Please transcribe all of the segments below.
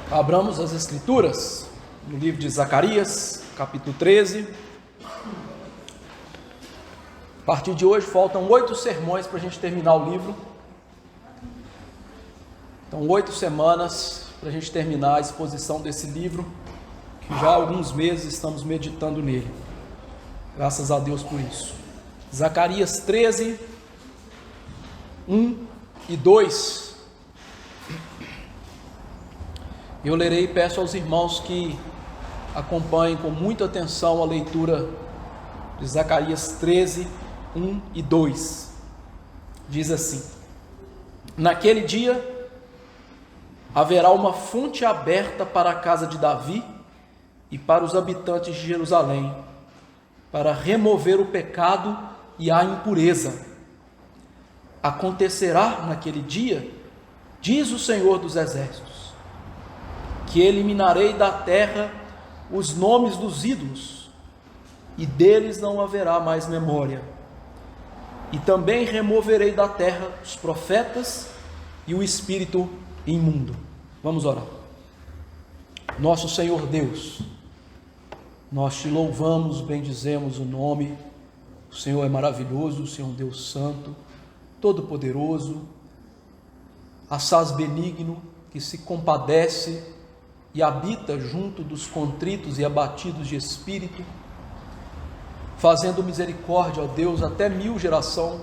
Abramos as Escrituras no livro de Zacarias, capítulo 13. A partir de hoje faltam 8 sermões para a gente terminar o livro. Então 8 semanas para a gente terminar a exposição desse livro, que já há alguns meses estamos meditando nele. Graças a Deus por isso. Zacarias 13, 1 e 2. Eu lerei e peço aos irmãos que acompanhem com muita atenção a leitura de Zacarias 13, 1 e 2. Diz assim: Naquele dia haverá uma fonte aberta para a casa de Davi e para os habitantes de Jerusalém, para remover o pecado e a impureza. Acontecerá naquele dia, diz o Senhor dos Exércitos, que eliminarei da terra os nomes dos ídolos, e deles não haverá mais memória. E também removerei da terra os profetas e o espírito imundo. Vamos orar. Nosso Senhor Deus, nós te louvamos, bendizemos o nome. O Senhor é maravilhoso, o Senhor é um Deus santo, todo-poderoso, assaz benigno, que se compadece e habita junto dos contritos e abatidos de espírito, fazendo misericórdia, ó Deus, até 1000 gerações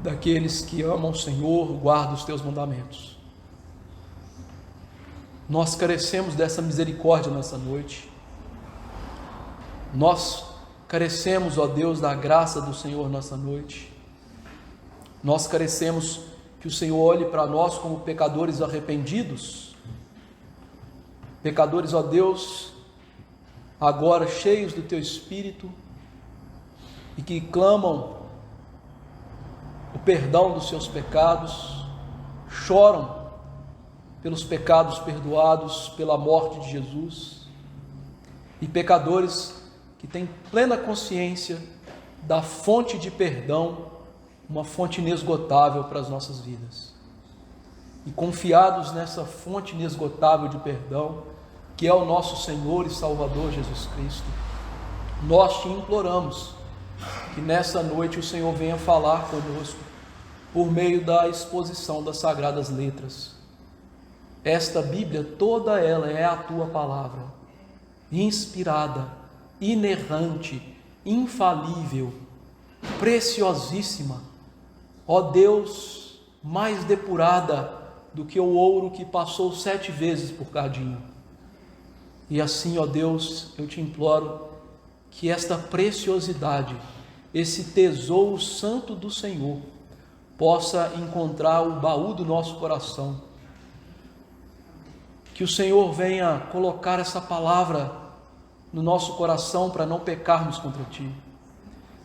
daqueles que amam o Senhor, guardam os teus mandamentos. Nós carecemos dessa misericórdia nessa noite. Nós carecemos, ó Deus, da graça do Senhor nessa noite. Nós carecemos que o Senhor olhe para nós como pecadores arrependidos, pecadores, ó Deus, agora cheios do Teu Espírito e que clamam o perdão dos seus pecados, choram pelos pecados perdoados pela morte de Jesus, e pecadores que têm plena consciência da fonte de perdão, uma fonte inesgotável para as nossas vidas. E confiados nessa fonte inesgotável de perdão, que é o nosso Senhor e Salvador Jesus Cristo, nós te imploramos que nessa noite o Senhor venha falar conosco por meio da exposição das Sagradas Letras. Esta Bíblia, toda ela é a Tua Palavra, inspirada, inerrante, infalível, preciosíssima, ó Deus, mais depurada do que o ouro que passou 7 vezes por cadinho. E assim, ó Deus, eu te imploro que esta preciosidade, esse tesouro santo do Senhor, possa encontrar o baú do nosso coração. Que o Senhor venha colocar essa palavra no nosso coração para não pecarmos contra Ti.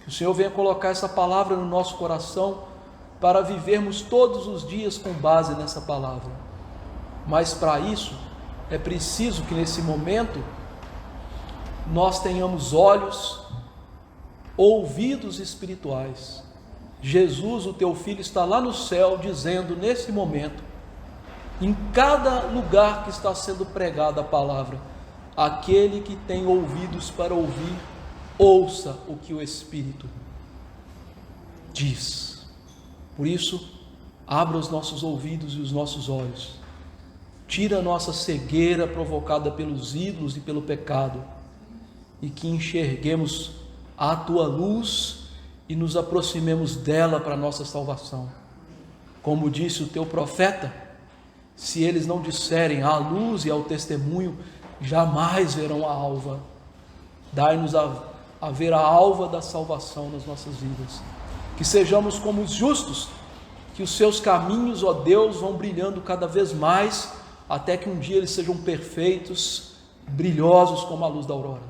Que o Senhor venha colocar essa palavra no nosso coração para vivermos todos os dias com base nessa palavra. Mas para isso, é preciso que nesse momento nós tenhamos olhos, ouvidos espirituais. Jesus, o Teu Filho, está lá no céu dizendo nesse momento, em cada lugar que está sendo pregada a palavra, aquele que tem ouvidos para ouvir, ouça o que o Espírito diz. Por isso, abra os nossos ouvidos e os nossos olhos. Tira a nossa cegueira provocada pelos ídolos e pelo pecado, e que enxerguemos a Tua luz e nos aproximemos dela para a nossa salvação. Como disse o Teu profeta, se eles não disserem à luz e ao testemunho, jamais verão a alva. Dai-nos a ver a alva da salvação nas nossas vidas. Que sejamos como os justos, que os seus caminhos, ó Deus, vão brilhando cada vez mais, até que um dia eles sejam perfeitos, brilhosos como a luz da aurora.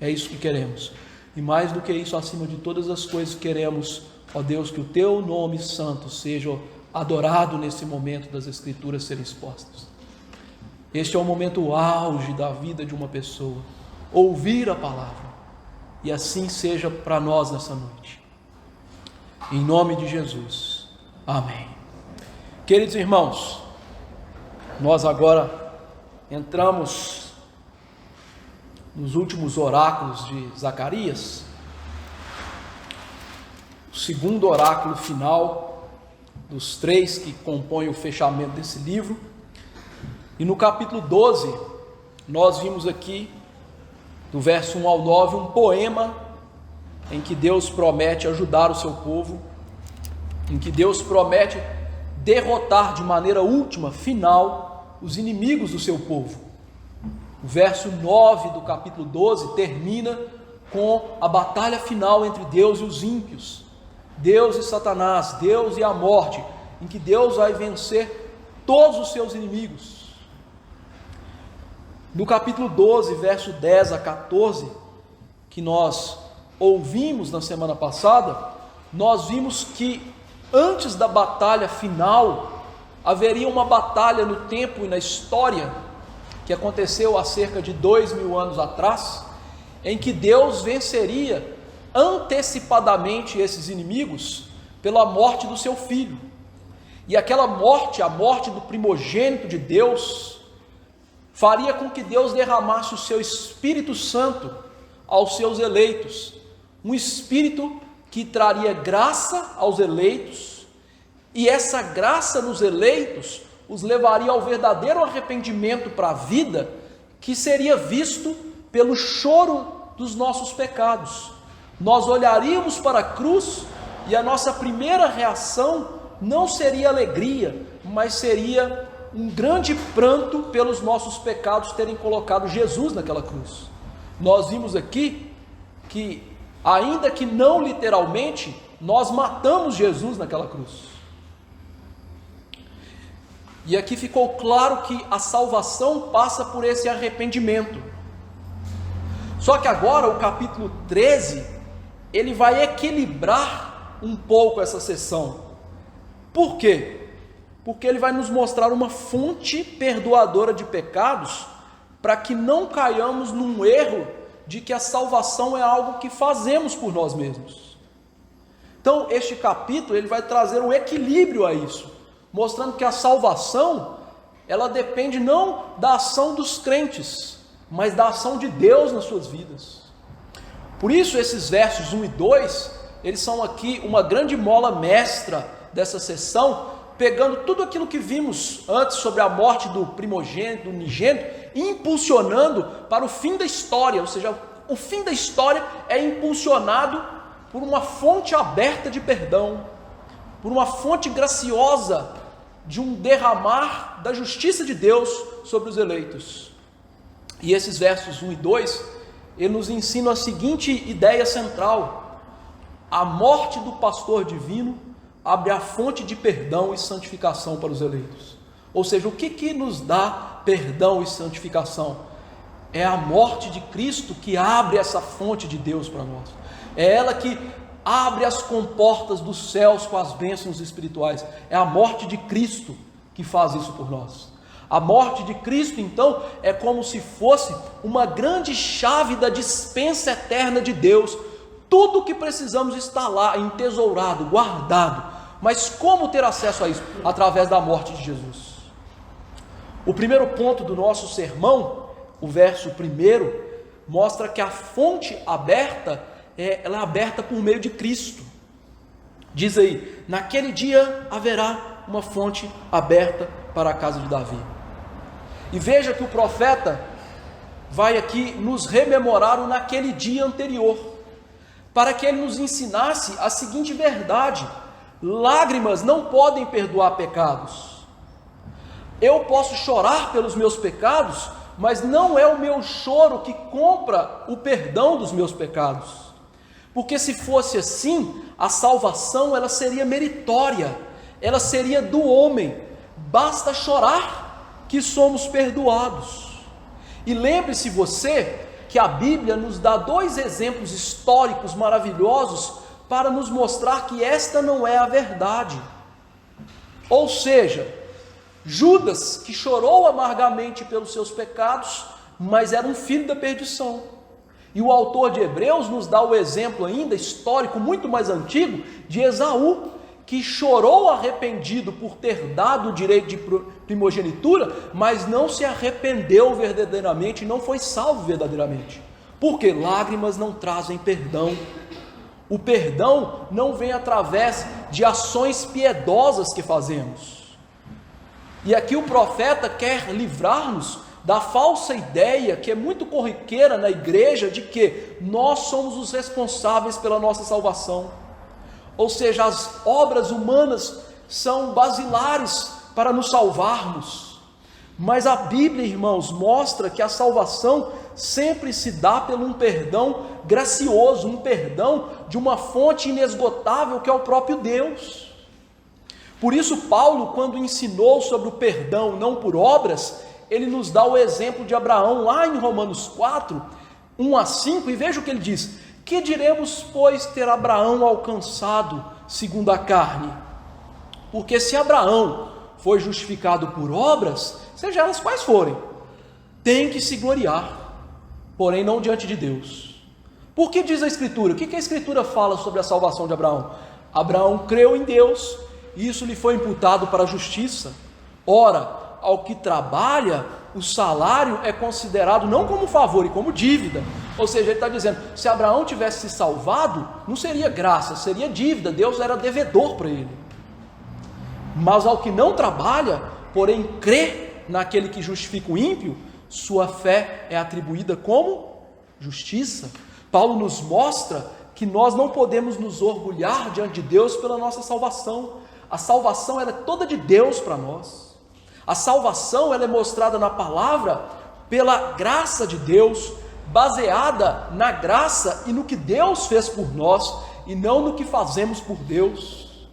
É isso que queremos. E mais do que isso, acima de todas as coisas, queremos, ó Deus, que o Teu nome santo seja adorado nesse momento das Escrituras serem expostas. Este é o momento auge da vida de uma pessoa, ouvir a palavra, e assim seja para nós nessa noite. Em nome de Jesus. Amém. Queridos irmãos, nós agora entramos nos últimos oráculos de Zacarias, o segundo oráculo final dos 3 que compõem o fechamento desse livro. E no capítulo 12, nós vimos aqui, do verso 1 ao 9, um poema em que Deus promete ajudar o seu povo, em que Deus promete derrotar de maneira última, final, os inimigos do seu povo. O verso 9 do capítulo 12 termina com a batalha final entre Deus e os ímpios, Deus e Satanás, Deus e a morte, em que Deus vai vencer todos os seus inimigos. No capítulo 12, verso 10 a 14, que nós ouvimos na semana passada, nós vimos que antes da batalha final, haveria uma batalha no tempo e na história, que aconteceu há cerca de 2000 anos atrás, em que Deus venceria antecipadamente esses inimigos pela morte do seu filho. E aquela morte, a morte do primogênito de Deus, faria com que Deus derramasse o seu Espírito Santo aos seus eleitos, um Espírito que traria graça aos eleitos, e essa graça nos eleitos os levaria ao verdadeiro arrependimento para a vida, que seria visto pelo choro dos nossos pecados. Nós olharíamos para a cruz e a nossa primeira reação não seria alegria, mas seria um grande pranto pelos nossos pecados terem colocado Jesus naquela cruz. Nós vimos aqui que, ainda que não literalmente, nós matamos Jesus naquela cruz. E aqui ficou claro que a salvação passa por esse arrependimento. Só que agora o capítulo 13, ele vai equilibrar um pouco essa sessão. Por quê? Porque ele vai nos mostrar uma fonte perdoadora de pecados, para que não caiamos num erro de que a salvação é algo que fazemos por nós mesmos. Então, este capítulo ele vai trazer um equilíbrio a isso, mostrando que a salvação, ela depende não da ação dos crentes, mas da ação de Deus nas suas vidas. Por isso, esses versos 1 e 2, eles são aqui uma grande mola mestra dessa sessão, pegando tudo aquilo que vimos antes sobre a morte do primogênito, do unigênito, e impulsionando para o fim da história, ou seja, o fim da história é impulsionado por uma fonte aberta de perdão, por uma fonte graciosa de um derramar da justiça de Deus sobre os eleitos. E esses versos 1 e 2, ele nos ensina a seguinte ideia central: a morte do pastor divino abre a fonte de perdão e santificação para os eleitos. Ou seja, o que nos dá perdão e santificação? É a morte de Cristo que abre essa fonte de Deus para nós. É ela que abre as comportas dos céus com as bênçãos espirituais. É a morte de Cristo que faz isso por nós. A morte de Cristo, então, é como se fosse uma grande chave da dispensa eterna de Deus. Tudo o que precisamos está lá, entesourado, guardado. Mas como ter acesso a isso? Através da morte de Jesus. O primeiro ponto do nosso sermão, o verso 1, mostra que a fonte aberta, ela é aberta por meio de Cristo. Diz aí: naquele dia haverá uma fonte aberta para a casa de Davi. E veja que o profeta vai aqui nos rememorar o naquele dia anterior, para que ele nos ensinasse a seguinte verdade: lágrimas não podem perdoar pecados. Eu posso chorar pelos meus pecados, mas não é o meu choro que compra o perdão dos meus pecados. Porque se fosse assim, a salvação ela seria meritória, ela seria do homem. Basta chorar que somos perdoados. E lembre-se você que a Bíblia nos dá 2 exemplos históricos maravilhosos para nos mostrar que esta não é a verdade. Ou seja, Judas, que chorou amargamente pelos seus pecados, mas era um filho da perdição. E o autor de Hebreus nos dá o exemplo ainda histórico, muito mais antigo, de Esaú, que chorou arrependido por ter dado o direito de primogenitura, mas não se arrependeu verdadeiramente, não foi salvo verdadeiramente. Porque lágrimas não trazem perdão. O perdão não vem através de ações piedosas que fazemos. E aqui o profeta quer livrar-nos da falsa ideia, que é muito corriqueira na igreja, de que nós somos os responsáveis pela nossa salvação. Ou seja, as obras humanas são basilares para nos salvarmos. Mas a Bíblia, irmãos, mostra que a salvação sempre se dá por um perdão gracioso, um perdão de uma fonte inesgotável que é o próprio Deus. Por isso Paulo, quando ensinou sobre o perdão não por obras, ele nos dá o exemplo de Abraão, lá em Romanos 4, 1 a 5, e veja o que ele diz: que diremos, pois, ter Abraão alcançado segundo a carne? Porque se Abraão foi justificado por obras, seja elas quais forem, tem que se gloriar, porém não diante de Deus. Por que diz a Escritura? O que a Escritura fala sobre a salvação de Abraão? Abraão creu em Deus, e isso lhe foi imputado para a justiça. Ora, ao que trabalha, o salário é considerado não como favor e como dívida. Ou seja, ele está dizendo, se Abraão tivesse se salvado, não seria graça, seria dívida, Deus era devedor para ele. Mas ao que não trabalha, porém crê naquele que justifica o ímpio, sua fé é atribuída como justiça. Paulo nos mostra que nós não podemos nos orgulhar diante de Deus pela nossa salvação. A salvação ela é toda de Deus para nós. A salvação ela é mostrada na palavra pela graça de Deus, baseada na graça e no que Deus fez por nós, e não no que fazemos por Deus.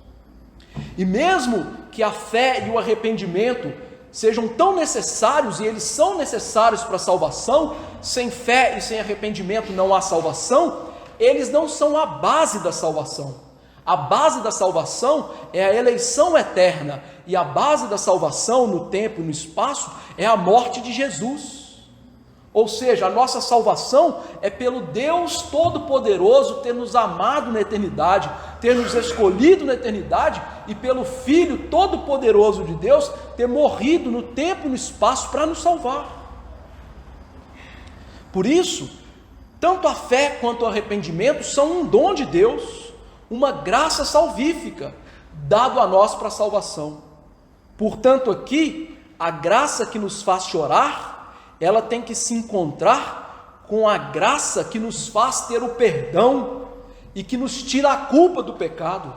E mesmo que a fé e o arrependimento sejam tão necessários, e eles são necessários para a salvação, sem fé e sem arrependimento não há salvação, eles não são a base da salvação. A base da salvação é a eleição eterna, e a base da salvação no tempo e no espaço é a morte de Jesus. Ou seja, a nossa salvação é pelo Deus Todo-Poderoso ter nos amado na eternidade, ter nos escolhido na eternidade, e pelo Filho Todo-Poderoso de Deus ter morrido no tempo e no espaço para nos salvar. Por isso, tanto a fé quanto o arrependimento são um dom de Deus, uma graça salvífica, dado a nós para a salvação. Portanto, aqui, a graça que nos faz chorar, ela tem que se encontrar com a graça que nos faz ter o perdão e que nos tira a culpa do pecado,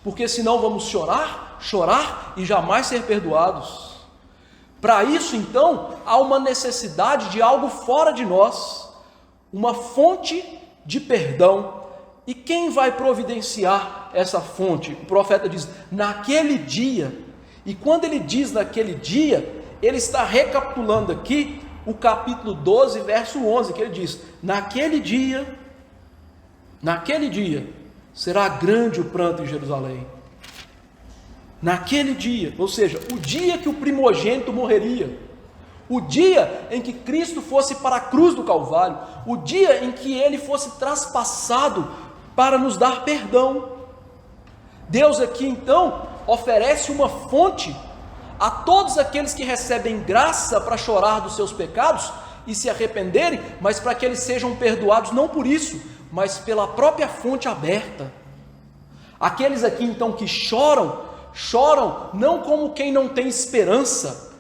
porque senão vamos chorar e jamais ser perdoados. Para isso, então, há uma necessidade de algo fora de nós, uma fonte de perdão. E quem vai providenciar essa fonte? O profeta diz, naquele dia. E quando ele diz naquele dia, ele está recapitulando aqui o capítulo 12, verso 11, que ele diz, naquele dia, será grande o pranto em Jerusalém. Naquele dia, ou seja, o dia que o primogênito morreria, o dia em que Cristo fosse para a cruz do Calvário, o dia em que ele fosse traspassado para nos dar perdão. Deus aqui então oferece uma fonte a todos aqueles que recebem graça para chorar dos seus pecados e se arrependerem, mas para que eles sejam perdoados não por isso, mas pela própria fonte aberta. Aqueles aqui então que choram não como quem não tem esperança,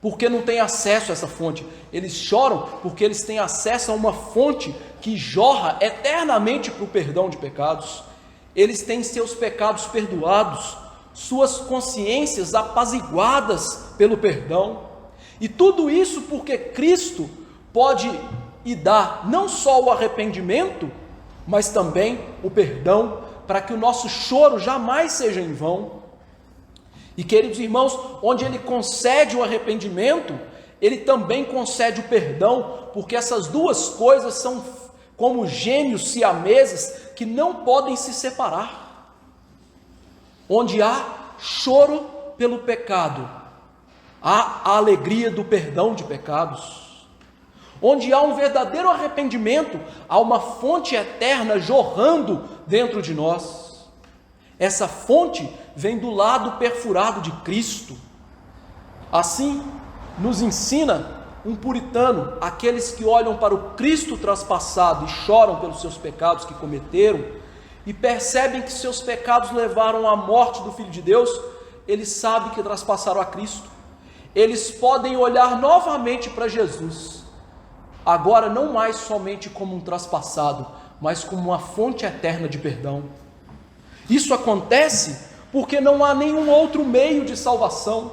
porque não tem acesso a essa fonte. Eles choram porque eles têm acesso a uma fonte que jorra eternamente para o perdão de pecados. Eles têm seus pecados perdoados, suas consciências apaziguadas pelo perdão, e tudo isso porque Cristo pode e dá não só o arrependimento, mas também o perdão, para que o nosso choro jamais seja em vão. E queridos irmãos, onde Ele concede o arrependimento, Ele também concede o perdão, porque essas duas coisas são como gêmeos siameses que não podem se separar. Onde há choro pelo pecado, há a alegria do perdão de pecados. Onde há um verdadeiro arrependimento, há uma fonte eterna jorrando dentro de nós. Essa fonte vem do lado perfurado de Cristo. Assim nos ensina um puritano: aqueles que olham para o Cristo traspassado e choram pelos seus pecados que cometeram, e percebem que seus pecados levaram à morte do Filho de Deus, eles sabem que traspassaram a Cristo. Eles podem olhar novamente para Jesus, agora não mais somente como um traspassado, mas como uma fonte eterna de perdão. Isso acontece porque não há nenhum outro meio de salvação.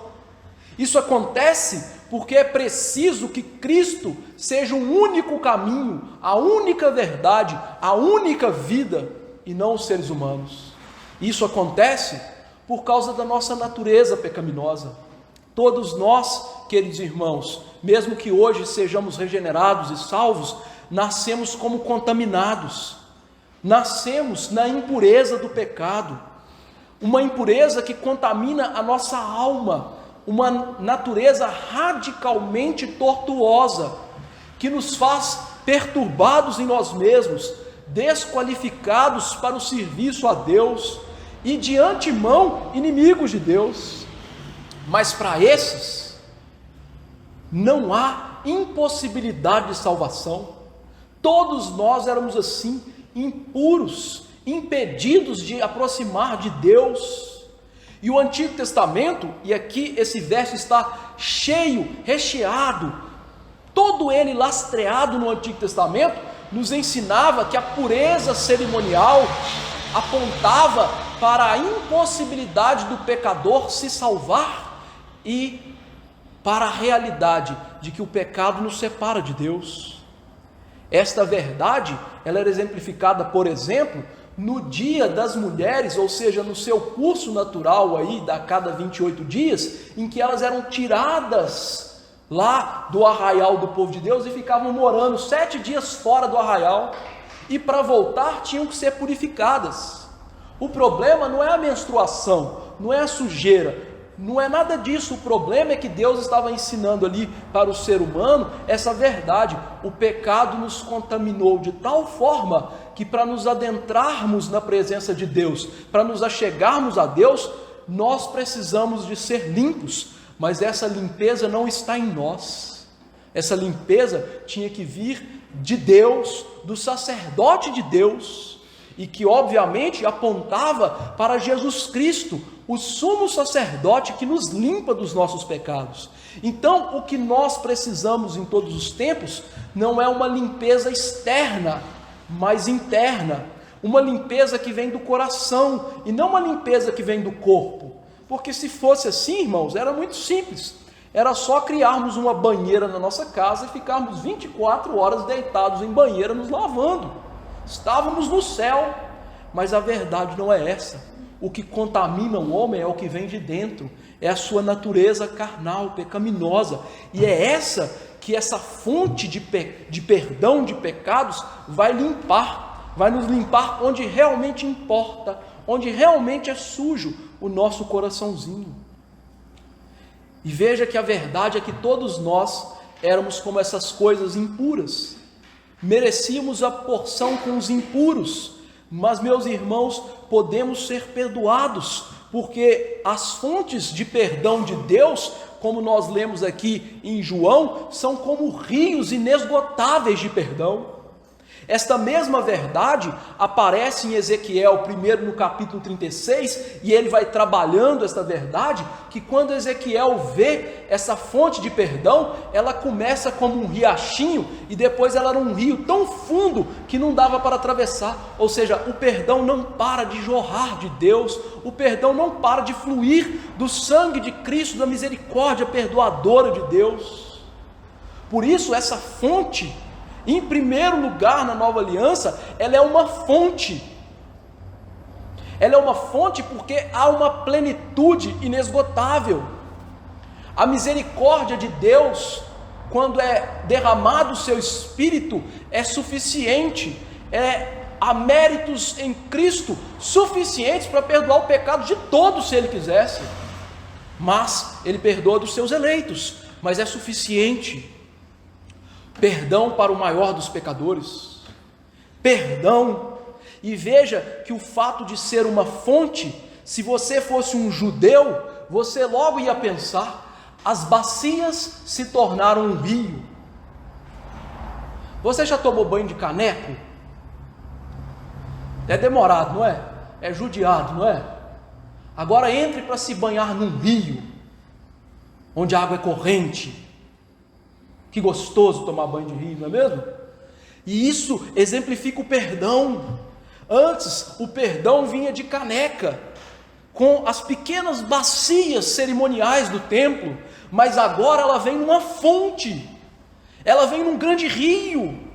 Isso acontece porque é preciso que Cristo seja o único caminho, a única verdade, a única vida, e não os seres humanos. Isso acontece por causa da nossa natureza pecaminosa. Todos nós, queridos irmãos, mesmo que hoje sejamos regenerados e salvos, nascemos como contaminados, nascemos na impureza do pecado, uma impureza que contamina a nossa alma, uma natureza radicalmente tortuosa, que nos faz perturbados em nós mesmos, desqualificados para o serviço a Deus e de antemão inimigos de Deus. Mas para esses não há impossibilidade de salvação. Todos nós éramos assim, impuros, impedidos de aproximar de Deus. E o Antigo Testamento, e aqui esse verso está cheio, recheado, todo ele lastreado no Antigo Testamento, nos ensinava que a pureza cerimonial apontava para a impossibilidade do pecador se salvar e para a realidade de que o pecado nos separa de Deus. Esta verdade, ela era exemplificada, por exemplo, no dia das mulheres, ou seja, no seu curso natural aí, a cada 28 dias, em que elas eram tiradas lá do arraial do povo de Deus e ficavam morando 7 dias fora do arraial, e para voltar tinham que ser purificadas. O problema não é a menstruação, não é a sujeira, não é nada disso. O problema é que Deus estava ensinando ali para o ser humano essa verdade. O pecado nos contaminou de tal forma que para nos adentrarmos na presença de Deus, para nos achegarmos a Deus, nós precisamos de ser limpos, mas essa limpeza não está em nós. Essa limpeza tinha que vir de Deus, do sacerdote de Deus, e que obviamente apontava para Jesus Cristo, o sumo sacerdote que nos limpa dos nossos pecados. Então, o que nós precisamos em todos os tempos não é uma limpeza externa, mas interna, uma limpeza que vem do coração e não uma limpeza que vem do corpo, porque se fosse assim, irmãos, era muito simples, era só criarmos uma banheira na nossa casa e ficarmos 24 horas deitados em banheira nos lavando, estávamos no céu. Mas a verdade não é essa. O que contamina o homem é o que vem de dentro, é a sua natureza carnal, pecaminosa, e é essa que essa fonte de perdão de pecados vai limpar, vai nos limpar onde realmente importa, onde realmente é sujo o nosso coraçãozinho. E veja que a verdade é que todos nós éramos como essas coisas impuras, merecíamos a porção com os impuros, mas, meus irmãos, podemos ser perdoados, porque as fontes de perdão de Deus, como nós lemos aqui em João, são como rios inesgotáveis de perdão. Esta mesma verdade aparece em Ezequiel, primeiro no capítulo 36, e ele vai trabalhando esta verdade, que quando Ezequiel vê essa fonte de perdão, ela começa como um riachinho, e depois ela era um rio tão fundo que não dava para atravessar, ou seja, o perdão não para de jorrar de Deus, o perdão não para de fluir do sangue de Cristo, da misericórdia perdoadora de Deus. Por isso essa fonte, em primeiro lugar, na nova aliança, ela é uma fonte. Ela é uma fonte porque há uma plenitude inesgotável. A misericórdia de Deus, quando é derramado o seu Espírito, é suficiente. Há méritos em Cristo suficientes para perdoar o pecado de todos, se Ele quisesse. Mas Ele perdoa dos seus eleitos, mas é suficiente. Perdão para o maior dos pecadores, perdão E veja que o fato de ser uma fonte, se você fosse um judeu, você logo ia pensar, as bacias se tornaram um rio. Você já tomou banho de caneco? É demorado, não é? É judiado, não é? Agora entre para se banhar num rio, onde a água é corrente. Que gostoso tomar banho de rio, não é mesmo? E isso exemplifica o perdão. Antes, o perdão vinha de caneca, com as pequenas bacias cerimoniais do templo, mas agora ela vem numa fonte, ela vem num grande rio.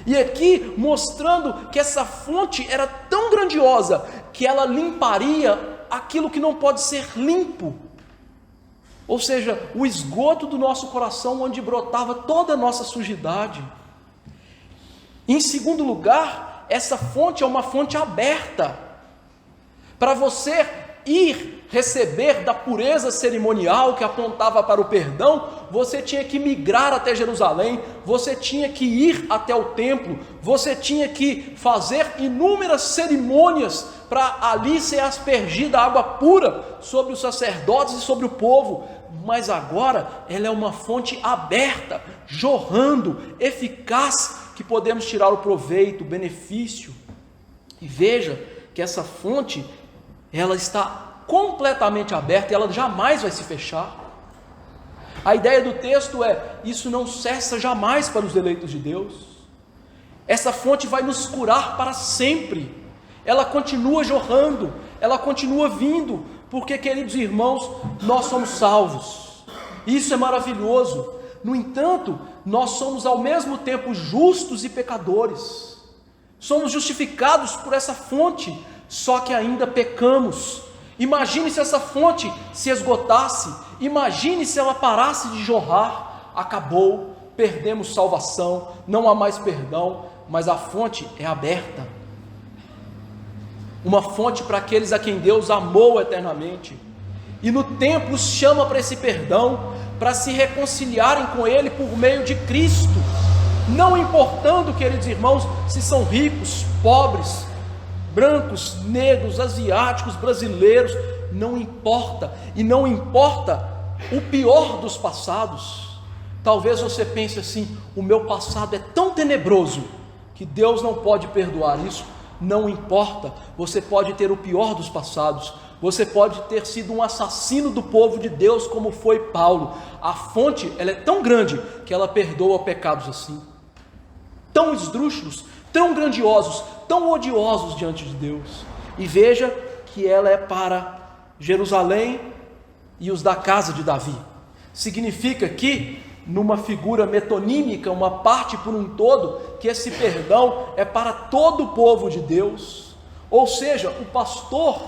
E aqui mostrando que essa fonte era tão grandiosa, que ela limparia aquilo que não pode ser limpo. Ou seja, o esgoto do nosso coração, onde brotava toda a nossa sujidade. Em segundo lugar, essa fonte é uma fonte aberta. Para você ir receber da pureza cerimonial que apontava para o perdão, você tinha que migrar até Jerusalém, você tinha que ir até o templo, você tinha que fazer inúmeras cerimônias para ali ser aspergida a água pura sobre os sacerdotes e sobre o povo. Mas agora ela é uma fonte aberta, jorrando, eficaz, que podemos tirar o proveito, o benefício. E veja que essa fonte, ela está completamente aberta e ela jamais vai se fechar. A ideia do texto é: isso não cessa jamais para os eleitos de Deus. Essa fonte vai nos curar para sempre. Ela continua jorrando, ela continua vindo, porque, queridos irmãos, nós somos salvos. Isso é maravilhoso. No entanto, nós somos ao mesmo tempo justos e pecadores. Somos justificados por essa fonte, só que ainda pecamos. Imagine se essa fonte se esgotasse, imagine se ela parasse de jorrar. Acabou, perdemos salvação, não há mais perdão, mas a fonte é aberta. Uma fonte para aqueles a quem Deus amou eternamente, e no tempo os chama para esse perdão, para se reconciliarem com Ele por meio de Cristo, não importando, queridos irmãos, se são ricos, pobres, brancos, negros, asiáticos, brasileiros, não importa, e não importa o pior dos passados. Talvez você pense assim: o meu passado é tão tenebroso que Deus não pode perdoar isso. Não importa, você pode ter o pior dos passados, você pode ter sido um assassino do povo de Deus, como foi Paulo. A fonte, ela é tão grande que ela perdoa pecados assim, tão esdrúxulos, tão grandiosos, tão odiosos diante de Deus. E veja que ela é para Jerusalém e os da casa de Davi. Significa que, numa figura metonímica, uma parte por um todo, que esse perdão é para todo o povo de Deus. Ou seja, o pastor,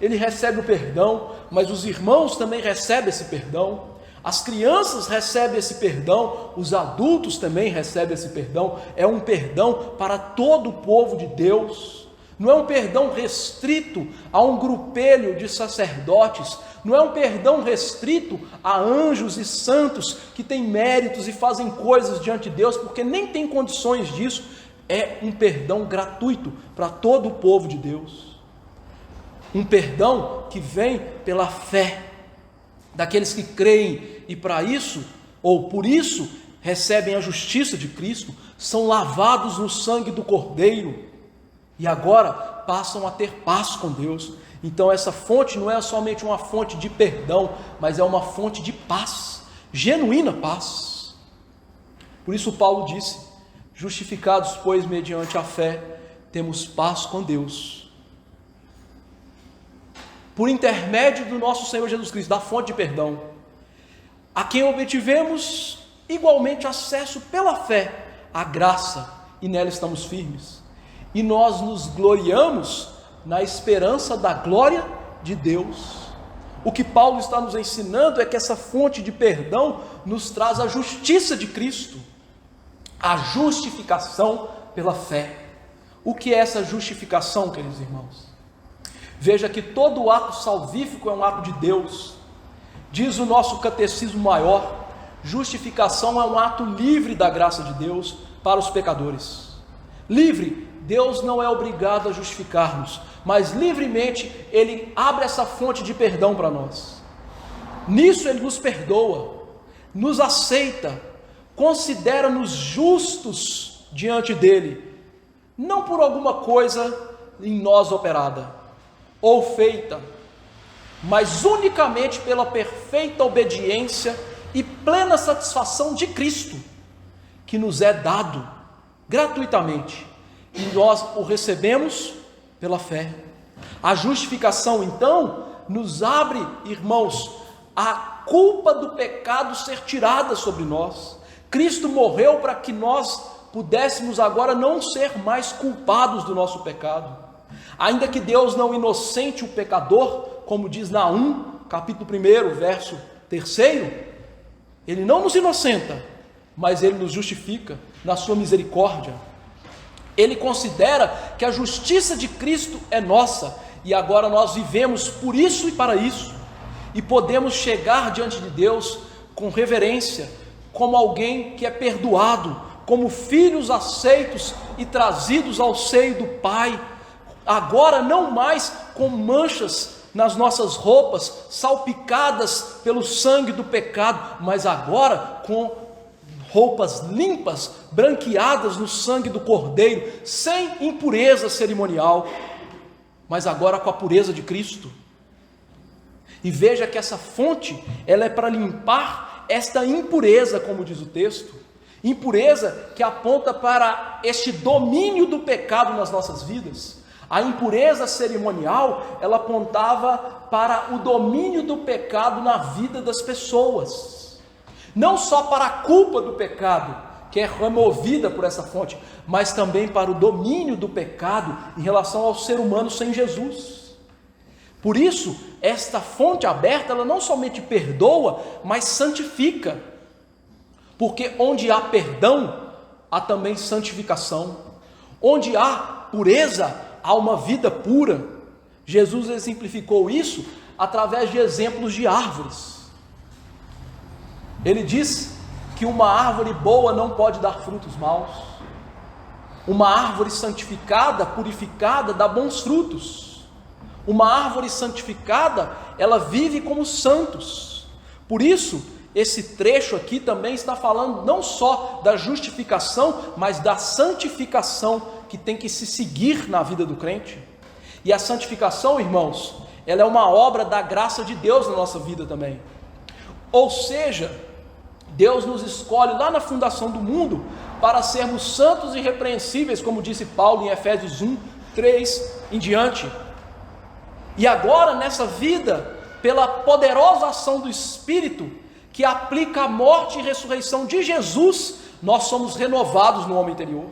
ele recebe o perdão, mas os irmãos também recebem esse perdão, as crianças recebem esse perdão, os adultos também recebem esse perdão. É um perdão para todo o povo de Deus. Não é um perdão restrito a um grupelho de sacerdotes, não é um perdão restrito a anjos e santos que têm méritos e fazem coisas diante de Deus, porque nem tem condições disso. É um perdão gratuito para todo o povo de Deus. Um perdão que vem pela fé daqueles que creem e para isso, ou por isso, recebem a justiça de Cristo, são lavados no sangue do Cordeiro e agora passam a ter paz com Deus. Então essa fonte não é somente uma fonte de perdão, mas é uma fonte de paz, genuína paz. Por isso Paulo disse: justificados, pois, mediante a fé, temos paz com Deus, por intermédio do nosso Senhor Jesus Cristo, da fonte de perdão, a quem obtivemos igualmente acesso pela fé à graça, e nela estamos firmes, e nós nos gloriamos na esperança da glória de Deus. O que Paulo está nos ensinando é que essa fonte de perdão nos traz a justiça de Cristo, a justificação pela fé. O que é essa justificação, queridos irmãos? Veja que todo ato salvífico é um ato de Deus. Diz o nosso catecismo maior: justificação é um ato livre da graça de Deus para os pecadores, livre Deus não é obrigado a justificar-nos, mas livremente Ele abre essa fonte de perdão para nós. Nisso Ele nos perdoa, nos aceita, considera-nos justos diante dEle, não por alguma coisa em nós operada ou feita, mas unicamente pela perfeita obediência e plena satisfação de Cristo, que nos é dado gratuitamente, e nós o recebemos pela fé. A justificação, então, nos abre, irmãos, a culpa do pecado ser tirada sobre nós. Cristo morreu para que nós pudéssemos agora não ser mais culpados do nosso pecado. Ainda que Deus não inocente o pecador, como diz Naum, capítulo 1, verso 3, Ele não nos inocenta, mas Ele nos justifica na sua misericórdia. Ele considera que a justiça de Cristo é nossa, e agora nós vivemos por isso e para isso, e podemos chegar diante de Deus com reverência, como alguém que é perdoado, como filhos aceitos e trazidos ao seio do Pai, agora não mais com manchas nas nossas roupas, salpicadas pelo sangue do pecado, mas agora com roupas limpas, branqueadas no sangue do Cordeiro, sem impureza cerimonial, mas agora com a pureza de Cristo. E veja que essa fonte, ela é para limpar esta impureza, como diz o texto, impureza que aponta para este domínio do pecado nas nossas vidas. A impureza cerimonial, ela apontava para o domínio do pecado na vida das pessoas. Não só para a culpa do pecado, que é removida por essa fonte, mas também para o domínio do pecado em relação ao ser humano sem Jesus. Por isso, esta fonte aberta, ela não somente perdoa, mas santifica. Porque onde há perdão, há também santificação. Onde há pureza, há uma vida pura. Jesus exemplificou isso através de exemplos de árvores. Ele diz que uma árvore boa não pode dar frutos maus. Uma árvore santificada, purificada, dá bons frutos. Uma árvore santificada, ela vive como santos. Por isso, esse trecho aqui também está falando não só da justificação, mas da santificação que tem que se seguir na vida do crente. E a santificação, irmãos, ela é uma obra da graça de Deus na nossa vida também. Ou seja, Deus nos escolhe lá na fundação do mundo para sermos santos e irrepreensíveis, como disse Paulo em Efésios 1, 3 em diante. E agora nessa vida, pela poderosa ação do Espírito, que aplica a morte e ressurreição de Jesus, nós somos renovados no homem interior.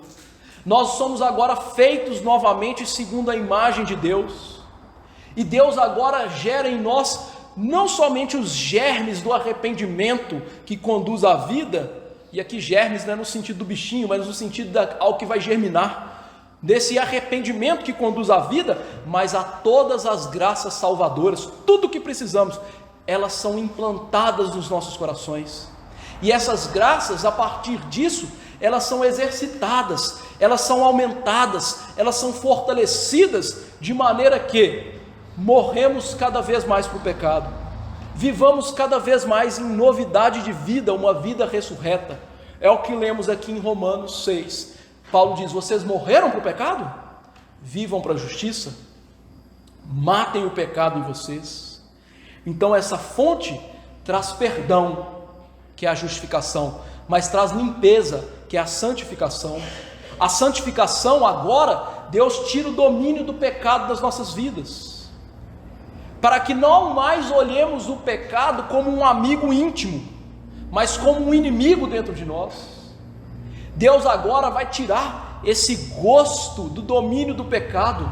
Nós somos agora feitos novamente segundo a imagem de Deus. E Deus agora gera em nós não somente os germes do arrependimento que conduz à vida, e aqui germes não é no sentido do bichinho, mas no sentido ao que vai germinar, desse arrependimento que conduz à vida, mas a todas as graças salvadoras, tudo o que precisamos, elas são implantadas nos nossos corações. E essas graças, a partir disso, elas são exercitadas, elas são aumentadas, elas são fortalecidas, de maneira que morremos cada vez mais para o pecado, vivamos cada vez mais em novidade de vida, uma vida ressurreta. É o que lemos aqui em Romanos 6. Paulo diz: vocês morreram para o pecado? Vivam para a justiça, matem o pecado em vocês. Então essa fonte traz perdão, que é a justificação, mas traz limpeza, que é a santificação. A santificação, agora, Deus tira o domínio do pecado das nossas vidas, para que não mais olhemos o pecado como um amigo íntimo, mas como um inimigo dentro de nós. Deus agora vai tirar esse gosto do domínio do pecado,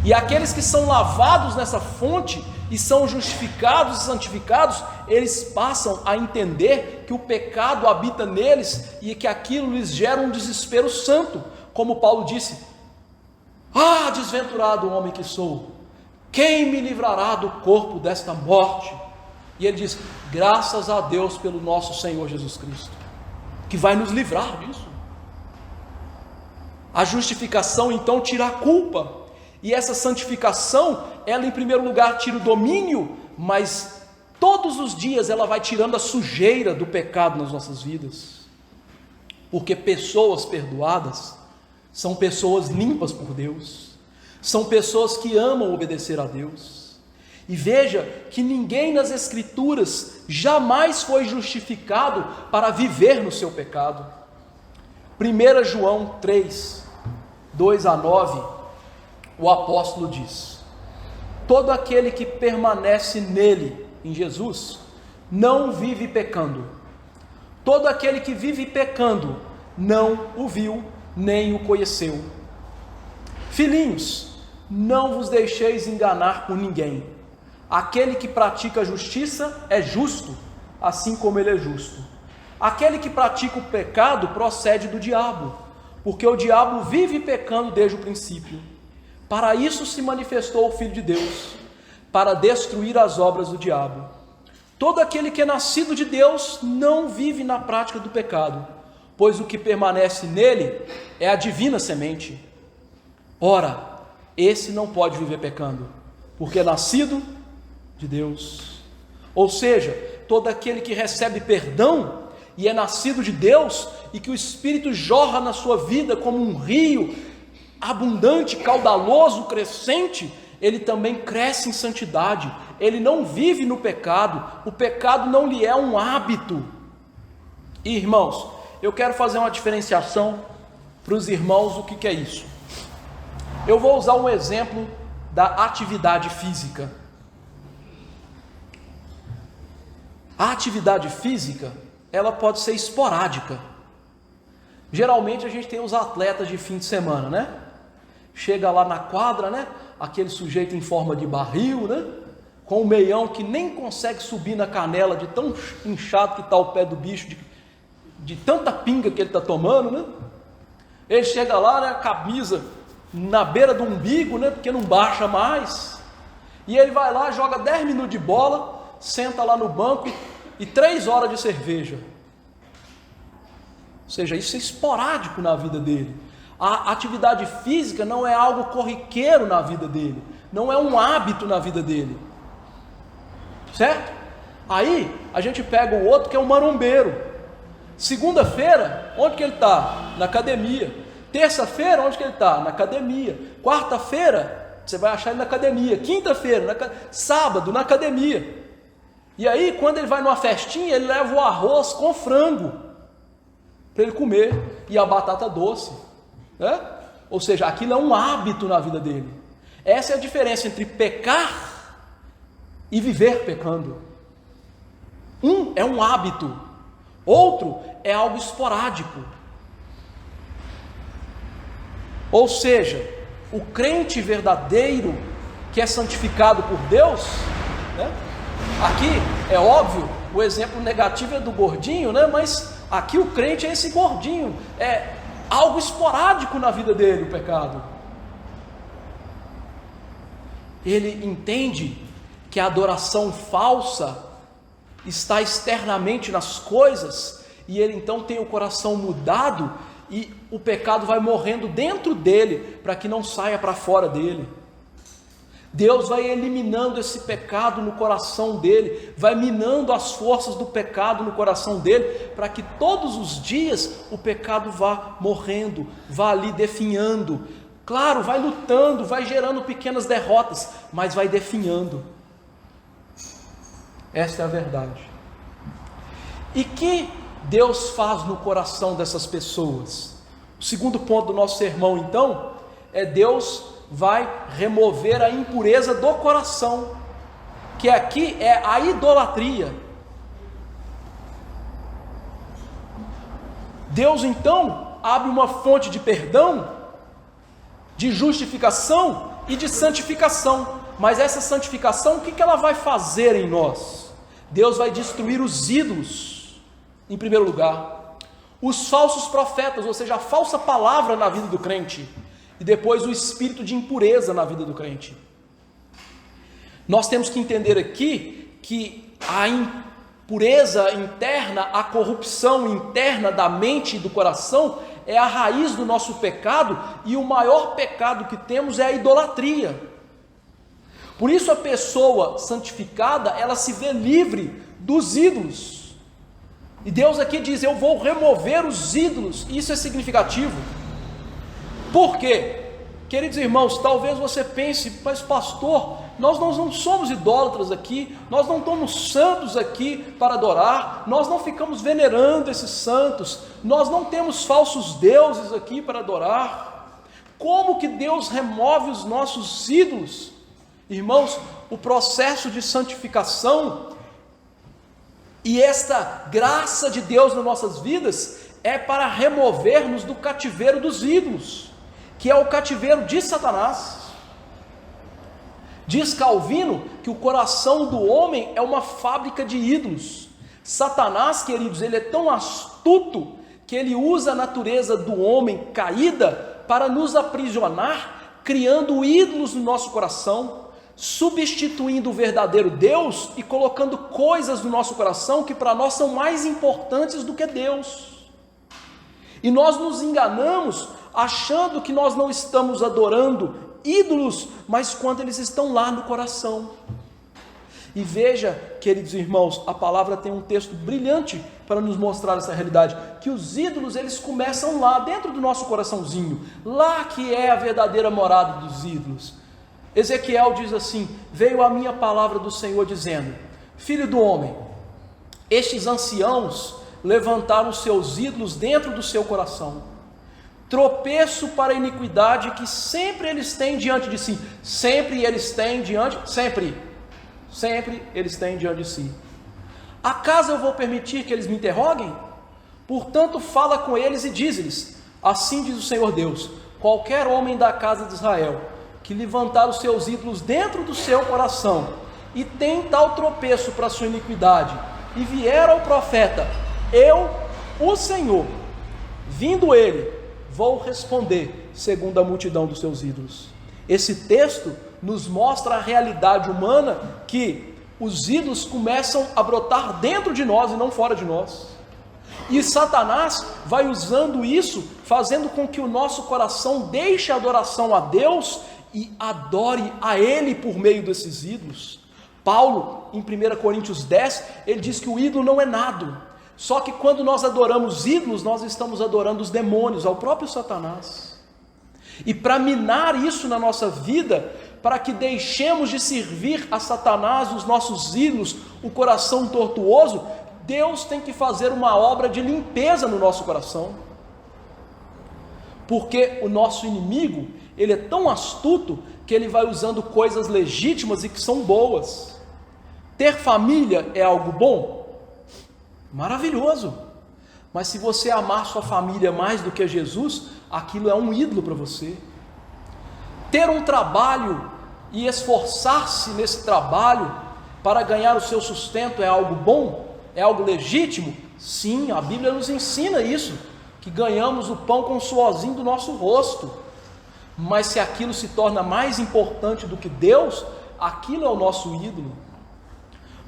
e aqueles que são lavados nessa fonte e são justificados e santificados, eles passam a entender que o pecado habita neles e que aquilo lhes gera um desespero santo, como Paulo disse: ah, desventurado homem que sou, quem me livrará do corpo desta morte? E ele diz: graças a Deus pelo nosso Senhor Jesus Cristo, que vai nos livrar disso. A justificação então tira a culpa, e essa santificação, ela em primeiro lugar tira o domínio, mas todos os dias ela vai tirando a sujeira do pecado nas nossas vidas, porque pessoas perdoadas são pessoas limpas por Deus, são pessoas que amam obedecer a Deus. E veja que ninguém nas Escrituras jamais foi justificado para viver no seu pecado. 1 João 3, 2-9, o apóstolo diz: todo aquele que permanece nele, em Jesus, não vive pecando. Todo aquele que vive pecando não o viu, nem o conheceu. Filhinhos, não vos deixeis enganar por ninguém. Aquele que pratica a justiça é justo, assim como ele é justo. Aquele que pratica o pecado procede do diabo, porque o diabo vive pecando desde o princípio. Para isso se manifestou o Filho de Deus, para destruir as obras do diabo. Todo aquele que é nascido de Deus não vive na prática do pecado, pois o que permanece nele é a divina semente. Ora, esse não pode viver pecando, porque é nascido de Deus. Ou seja, todo aquele que recebe perdão e é nascido de Deus, e que o Espírito jorra na sua vida como um rio abundante, caudaloso, crescente, ele também cresce em santidade, ele não vive no pecado, o pecado não lhe é um hábito. E, irmãos, eu quero fazer uma diferenciação para os irmãos. O que é isso? Eu vou usar um exemplo da atividade física. A atividade física, ela pode ser esporádica. Geralmente a gente tem os atletas de fim de semana, né? Chega lá na quadra, né? Aquele sujeito em forma de barril, né? Com o meião que nem consegue subir na canela de tão inchado que está o pé do bicho, de tanta pinga que ele está tomando, né? Ele chega lá, né? Camisa na beira do umbigo, né? Porque não baixa mais. E ele vai lá, joga 10 minutos de bola, senta lá no banco e 3 horas de cerveja. Ou seja, isso é esporádico na vida dele. A atividade física não é algo corriqueiro na vida dele, não é um hábito na vida dele, certo? Aí a gente pega o outro que é um marombeiro. Segunda-feira, onde que ele está? Na academia. Terça-feira, onde que ele está? Na academia. Quarta-feira, você vai achar ele na academia. Quinta-feira, sábado, na academia. E aí, quando ele vai numa festinha, ele leva o arroz com frango para ele comer, e a batata doce, né? Ou seja, aquilo é um hábito na vida dele. Essa é a diferença entre pecar e viver pecando. Um é um hábito, outro é algo esporádico. Ou seja, o crente verdadeiro que é santificado por Deus, né? Aqui é óbvio, o exemplo negativo é do gordinho, né? Mas aqui o crente é esse gordinho, é algo esporádico na vida dele, o pecado. Ele entende que a adoração falsa está externamente nas coisas, e ele então tem o coração mudado, e o pecado vai morrendo dentro dele, para que não saia para fora dele. Deus vai eliminando esse pecado no coração dele, vai minando as forças do pecado no coração dele, para que todos os dias o pecado vá morrendo, vá ali definhando. Claro, vai lutando, vai gerando pequenas derrotas, mas vai definhando. Esta é a verdade. E que Deus faz no coração dessas pessoas? O segundo ponto do nosso sermão, então, é Deus vai remover a impureza do coração, que aqui é a idolatria. Deus então abre uma fonte de perdão, de justificação e de santificação. Mas essa santificação, o que ela vai fazer em nós? Deus vai destruir os ídolos, em primeiro lugar, os falsos profetas, ou seja, a falsa palavra na vida do crente, e depois o espírito de impureza na vida do crente. Nós temos que entender aqui que pureza interna, a corrupção interna da mente e do coração é a raiz do nosso pecado, e o maior pecado que temos é a idolatria. Por isso a pessoa santificada, ela se vê livre dos ídolos. E Deus aqui diz: eu vou remover os ídolos. Isso é significativo. Por quê? Queridos irmãos, talvez você pense: mas pastor, nós não somos idólatras aqui, nós não estamos santos aqui para adorar, nós não ficamos venerando esses santos, nós não temos falsos deuses aqui para adorar. Como que Deus remove os nossos ídolos? Irmãos, o processo de santificação e esta graça de Deus nas nossas vidas é para remover-nos do cativeiro dos ídolos, que é o cativeiro de Satanás. Diz Calvino que o coração do homem é uma fábrica de ídolos. Satanás, queridos, ele é tão astuto que ele usa a natureza do homem caída para nos aprisionar, criando ídolos no nosso coração, substituindo o verdadeiro Deus e colocando coisas no nosso coração que para nós são mais importantes do que Deus. E nós nos enganamos achando que nós não estamos adorando ídolos, mas quando eles estão lá no coração. E veja, queridos irmãos, a palavra tem um texto brilhante para nos mostrar essa realidade, que os ídolos, eles começam lá, dentro do nosso coraçãozinho, lá que é a verdadeira morada dos ídolos. Ezequiel diz assim: veio a minha palavra do Senhor dizendo: filho do homem, estes anciãos levantaram seus ídolos dentro do seu coração, tropeço para a iniquidade que sempre eles têm diante de si. Sempre eles têm diante de si. Acaso eu vou permitir que eles me interroguem? Portanto fala com eles e diz-lhes: assim diz o Senhor Deus, qualquer homem da casa de Israel que levantar os seus ídolos dentro do seu coração e tem tal tropeço para a sua iniquidade, e vier ao profeta, eu, o Senhor, vindo ele, vou responder segundo a multidão dos seus ídolos. Esse texto nos mostra a realidade humana, que os ídolos começam a brotar dentro de nós e não fora de nós. E Satanás vai usando isso, fazendo com que o nosso coração deixe a adoração a Deus e adore a Ele por meio desses ídolos. Paulo, em 1 Coríntios 10, ele diz que o ídolo não é nada. Só que quando nós adoramos ídolos, nós estamos adorando os demônios, ao próprio Satanás. E para minar isso na nossa vida, para que deixemos de servir a Satanás, os nossos ídolos, o coração tortuoso, Deus tem que fazer uma obra de limpeza no nosso coração. Porque o nosso inimigo, ele é tão astuto que ele vai usando coisas legítimas e que são boas. Ter família é algo bom? Maravilhoso. Mas se você amar sua família mais do que Jesus, aquilo é um ídolo para você. Ter um trabalho e esforçar-se nesse trabalho para ganhar o seu sustento é algo bom? É algo legítimo? Sim, a Bíblia nos ensina isso, que ganhamos o pão com o suorzinho do nosso rosto. Mas se aquilo se torna mais importante do que Deus, aquilo é o nosso ídolo.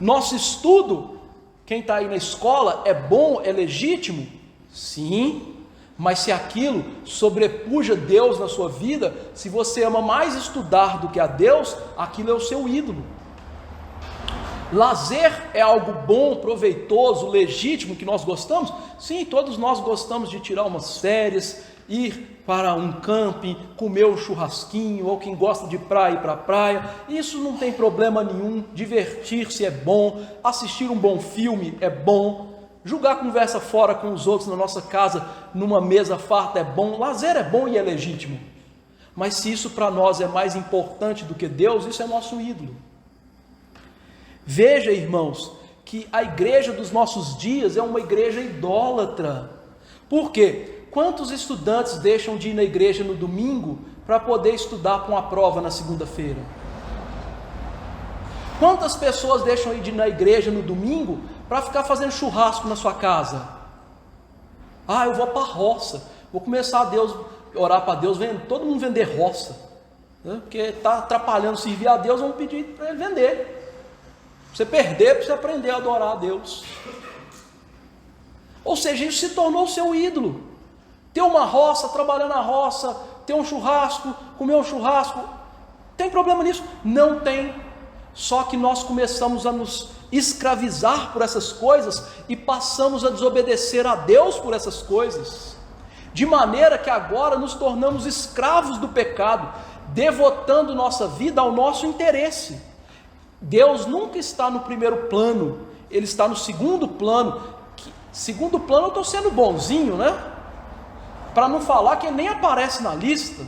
Nosso estudo, quem está aí na escola, é bom, é legítimo? Sim, mas se aquilo sobrepuja Deus na sua vida, se você ama mais estudar do que a Deus, aquilo é o seu ídolo. Lazer é algo bom, proveitoso, legítimo, que nós gostamos? Sim, todos nós gostamos de tirar umas férias, ir para um camping, comer um churrasquinho, ou quem gosta de praia, ir para a praia. Isso não tem problema nenhum. Divertir-se é bom, assistir um bom filme é bom, jogar conversa fora com os outros na nossa casa, numa mesa farta é bom. Lazer é bom e é legítimo. Mas se isso para nós é mais importante do que Deus, isso é nosso ídolo. Veja, irmãos, que a igreja dos nossos dias é uma igreja idólatra. Por quê? Quantos estudantes deixam de ir na igreja no domingo para poder estudar para uma prova na segunda-feira? Quantas pessoas deixam de ir na igreja no domingo para ficar fazendo churrasco na sua casa? Ah, eu vou para a roça, vou começar a orar para Deus, todo mundo vender roça, né? Porque está atrapalhando servir a Deus, vamos pedir para ele vender. Você perder para você aprender a adorar a Deus. Ou seja, isso se tornou seu ídolo. Ter uma roça, trabalhar na roça, ter um churrasco, comer um churrasco, tem problema nisso? Não tem. Só que nós começamos a nos escravizar por essas coisas e passamos a desobedecer a Deus por essas coisas, de maneira que agora nos tornamos escravos do pecado, devotando nossa vida ao nosso interesse. Deus nunca está no primeiro plano, Ele está no segundo plano. Segundo plano, eu estou sendo bonzinho, né? Para não falar que Ele nem aparece na lista.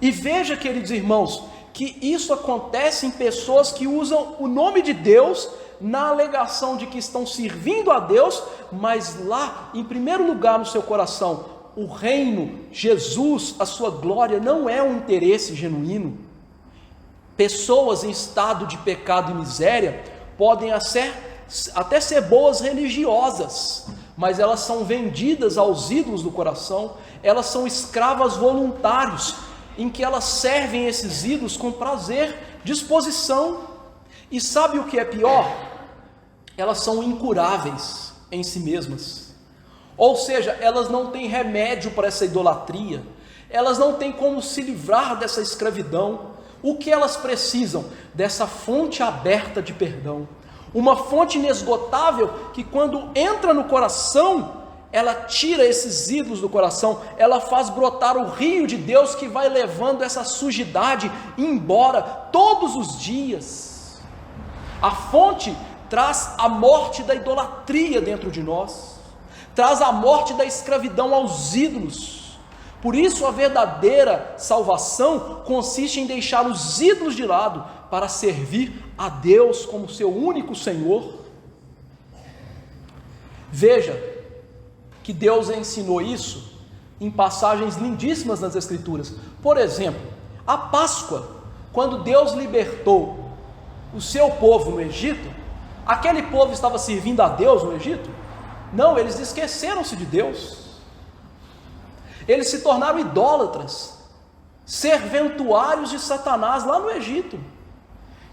E veja, queridos irmãos, que isso acontece em pessoas que usam o nome de Deus na alegação de que estão servindo a Deus, mas lá, em primeiro lugar no seu coração, o reino, Jesus, a sua glória não é um interesse genuíno. Pessoas em estado de pecado e miséria podem até ser boas religiosas, mas elas são vendidas aos ídolos do coração, elas são escravas voluntários, em que elas servem esses ídolos com prazer, disposição. E sabe o que é pior? Elas são incuráveis em si mesmas. Ou seja, elas não têm remédio para essa idolatria, elas não têm como se livrar dessa escravidão. O que elas precisam? Dessa fonte aberta de perdão, uma fonte inesgotável que, quando entra no coração, ela tira esses ídolos do coração, ela faz brotar o rio de Deus que vai levando essa sujidade embora todos os dias. A fonte traz a morte da idolatria dentro de nós, traz a morte da escravidão aos ídolos. Por isso a verdadeira salvação consiste em deixar os ídolos de lado para servir a Deus como seu único Senhor. Veja que Deus ensinou isso em passagens lindíssimas nas Escrituras. Por exemplo, a Páscoa, quando Deus libertou o seu povo no Egito, aquele povo estava servindo a Deus no Egito? Não, eles esqueceram-se de Deus. Eles se tornaram idólatras, serventuários de Satanás lá no Egito.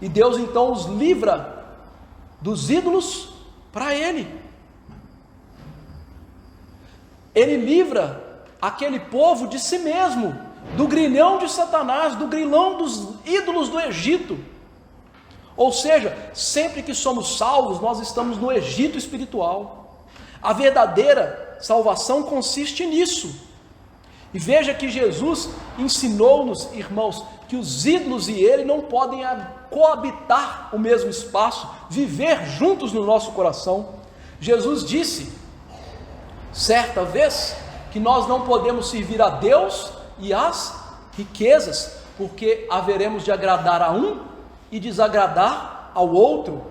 E Deus então os livra dos ídolos para Ele. Ele livra aquele povo de si mesmo, do grilhão de Satanás, do grilhão dos ídolos do Egito. Ou seja, sempre que somos salvos, nós estamos no Egito espiritual. A verdadeira salvação consiste nisso. E veja que Jesus ensinou-nos, irmãos, que os ídolos e Ele não podem coabitar o mesmo espaço, viver juntos no nosso coração. Jesus disse certa vez que nós não podemos servir a Deus e às riquezas, porque haveremos de agradar a um e desagradar ao outro.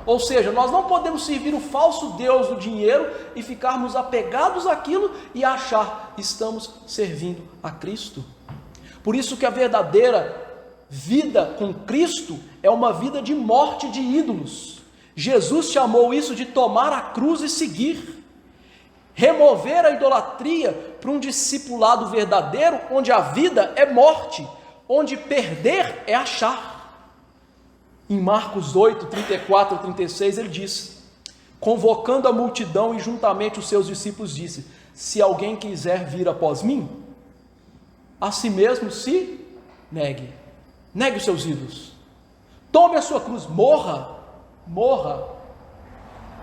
Ou seja, nós não podemos servir o falso Deus do dinheiro e ficarmos apegados àquilo e achar que estamos servindo a Cristo. Por isso que a verdadeira vida com Cristo é uma vida de morte de ídolos. Jesus chamou isso de tomar a cruz e seguir. Remover a idolatria para um discipulado verdadeiro, onde a vida é morte, onde perder é achar. Em Marcos 8, 34 a 36, ele diz: convocando a multidão e juntamente os seus discípulos, disse: se alguém quiser vir após mim, a si mesmo se negue, negue os seus ídolos, tome a sua cruz, morra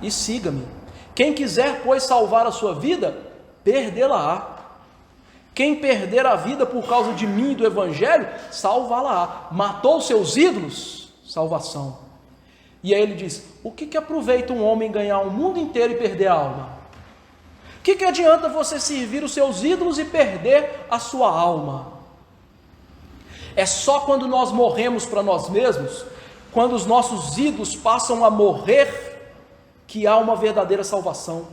e siga-me. Quem quiser, pois, salvar a sua vida, perdê-la-á. Quem perder a vida por causa de mim e do Evangelho, salvá-la-á. Matou seus ídolos, salvação. E aí ele diz: o que aproveita um homem ganhar o mundo inteiro e perder a alma? O que adianta você servir os seus ídolos e perder a sua alma? É só quando nós morremos para nós mesmos, quando os nossos ídolos passam a morrer, que há uma verdadeira salvação.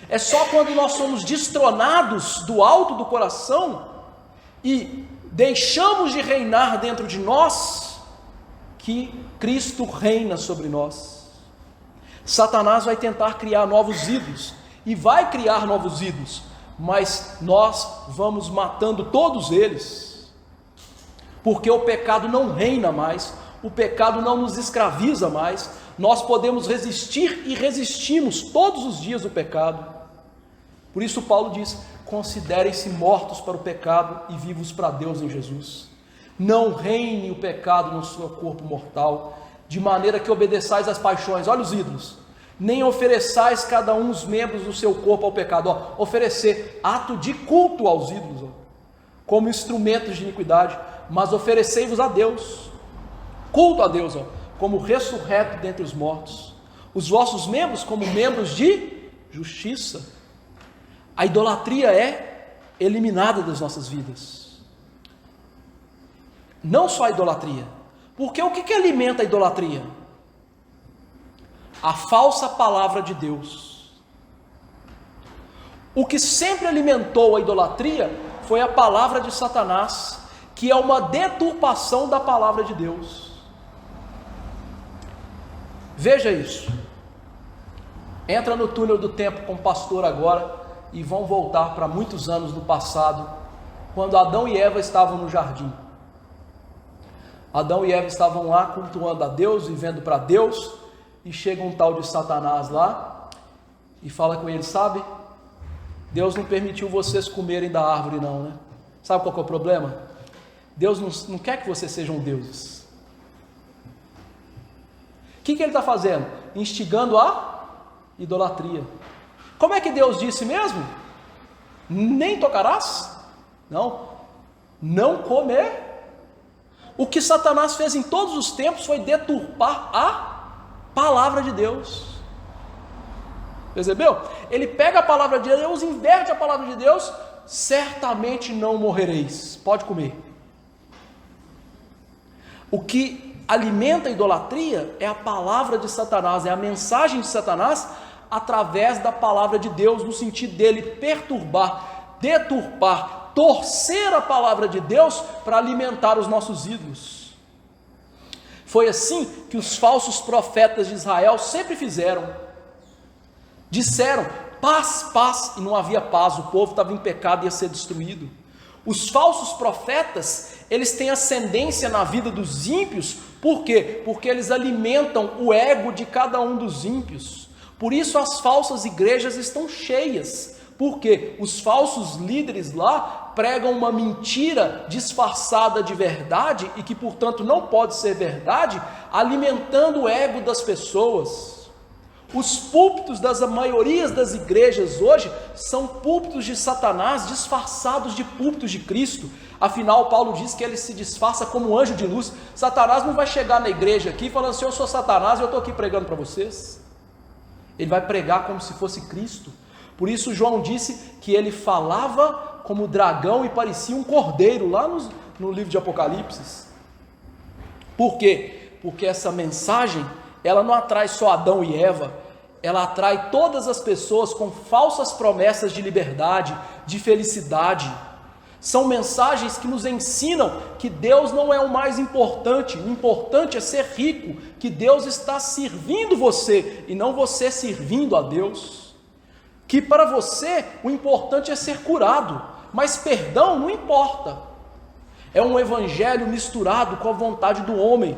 É só quando nós somos destronados do alto do coração e deixamos de reinar dentro de nós, que Cristo reina sobre nós. Satanás vai tentar criar novos ídolos, e vai criar novos ídolos, mas nós vamos matando todos eles, porque o pecado não reina mais, o pecado não nos escraviza mais, nós podemos resistir e resistimos todos os dias o pecado. Por isso Paulo diz: considerem-se mortos para o pecado e vivos para Deus em Jesus. Não reine o pecado no seu corpo mortal, de maneira que obedeçais às paixões. Olha os ídolos. Nem ofereçais cada um os membros do seu corpo ao pecado. Oferecer ato de culto aos ídolos, como instrumentos de iniquidade, mas oferecei-vos a Deus, culto a Deus, como ressurreto dentre os mortos, os vossos membros como membros de justiça. A idolatria é eliminada das nossas vidas. Não só a idolatria, porque o que alimenta a idolatria? A falsa palavra de Deus. O que sempre alimentou a idolatria foi a palavra de Satanás, que é uma deturpação da palavra de Deus. Veja isso. Entra no túnel do tempo com o pastor agora e vão voltar para muitos anos no passado, quando Adão e Eva estavam no jardim. Adão e Eva estavam lá cultuando a Deus, vivendo para Deus, e chega um tal de Satanás lá e fala com eles: sabe, Deus não permitiu vocês comerem da árvore não, né? Sabe qual que é o problema? Deus não quer que vocês sejam deuses. O que ele está fazendo? Instigando a idolatria. Como é que Deus disse mesmo? Nem tocarás? Não comer. O que Satanás fez em todos os tempos foi deturpar a palavra de Deus. Percebeu? Ele pega a palavra de Deus, inverte a palavra de Deus: certamente não morrereis, pode comer. O que alimenta a idolatria é a palavra de Satanás, é a mensagem de Satanás através da palavra de Deus, no sentido dele perturbar, deturpar, torcer a palavra de Deus para alimentar os nossos ídolos. Foi assim que os falsos profetas de Israel sempre fizeram. Disseram: paz, paz, e não havia paz, o povo estava em pecado e ia ser destruído. Os falsos profetas, eles têm ascendência na vida dos ímpios. Por quê? Porque eles alimentam o ego de cada um dos ímpios. Por isso as falsas igrejas estão cheias, porque os falsos líderes lá pregam uma mentira disfarçada de verdade e que portanto não pode ser verdade, alimentando o ego das pessoas. Os púlpitos das maiorias das igrejas hoje são púlpitos de Satanás disfarçados de púlpitos de Cristo. Afinal, Paulo diz que ele se disfarça como um anjo de luz. Satanás não vai chegar na igreja aqui falando assim: eu sou Satanás e eu estou aqui pregando para vocês. Ele vai pregar como se fosse Cristo. Por isso João disse que ele falava como dragão e parecia um cordeiro, lá no livro de Apocalipse. Por quê? Porque essa mensagem, ela não atrai só Adão e Eva, ela atrai todas as pessoas com falsas promessas de liberdade, de felicidade. São mensagens que nos ensinam que Deus não é o mais importante, o importante é ser rico, que Deus está servindo você e não você servindo a Deus. Que para você o importante é ser curado, mas perdão não importa. É um evangelho misturado com a vontade do homem,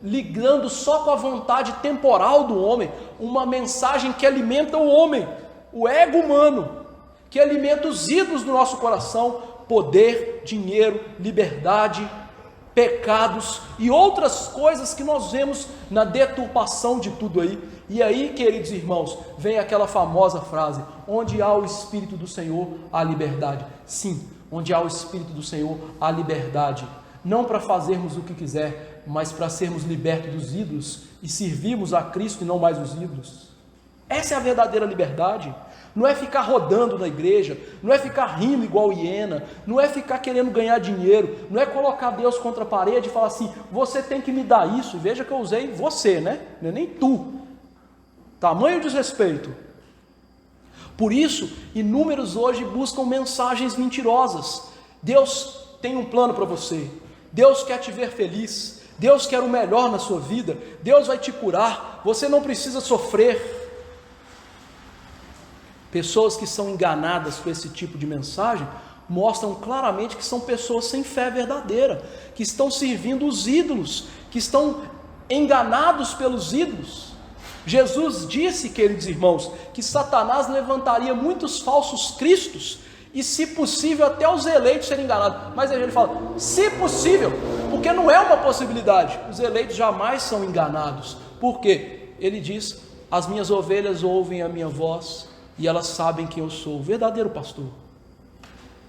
ligando só com a vontade temporal do homem, uma mensagem que alimenta o homem, o ego humano, que alimenta os ídolos do nosso coração: poder, dinheiro, liberdade, pecados e outras coisas que nós vemos na deturpação de tudo aí. E aí, queridos irmãos, vem aquela famosa frase: onde há o Espírito do Senhor, há liberdade. Sim, onde há o Espírito do Senhor, há liberdade. Não para fazermos o que quiser, mas para sermos libertos dos ídolos e servirmos a Cristo e não mais os ídolos. Essa é a verdadeira liberdade. Não é ficar rodando na igreja, não é ficar rindo igual hiena, não é ficar querendo ganhar dinheiro, não é colocar Deus contra a parede e falar assim: você tem que me dar isso. E veja que eu usei você, né? Não é nem tu. Tamanho desrespeito. Por isso, inúmeros hoje buscam mensagens mentirosas. Deus tem um plano para você, Deus quer te ver feliz, Deus quer o melhor na sua vida, Deus vai te curar, você não precisa sofrer. Pessoas que são enganadas com esse tipo de mensagem mostram claramente que são pessoas sem fé verdadeira, que estão servindo os ídolos, que estão enganados pelos ídolos. Jesus disse, queridos irmãos, que Satanás levantaria muitos falsos cristos e, se possível, até os eleitos serem enganados. Mas aí ele fala, se possível, porque não é uma possibilidade. Os eleitos jamais são enganados. Por quê? Ele diz, as minhas ovelhas ouvem a minha voz e elas sabem quem eu sou, o verdadeiro pastor.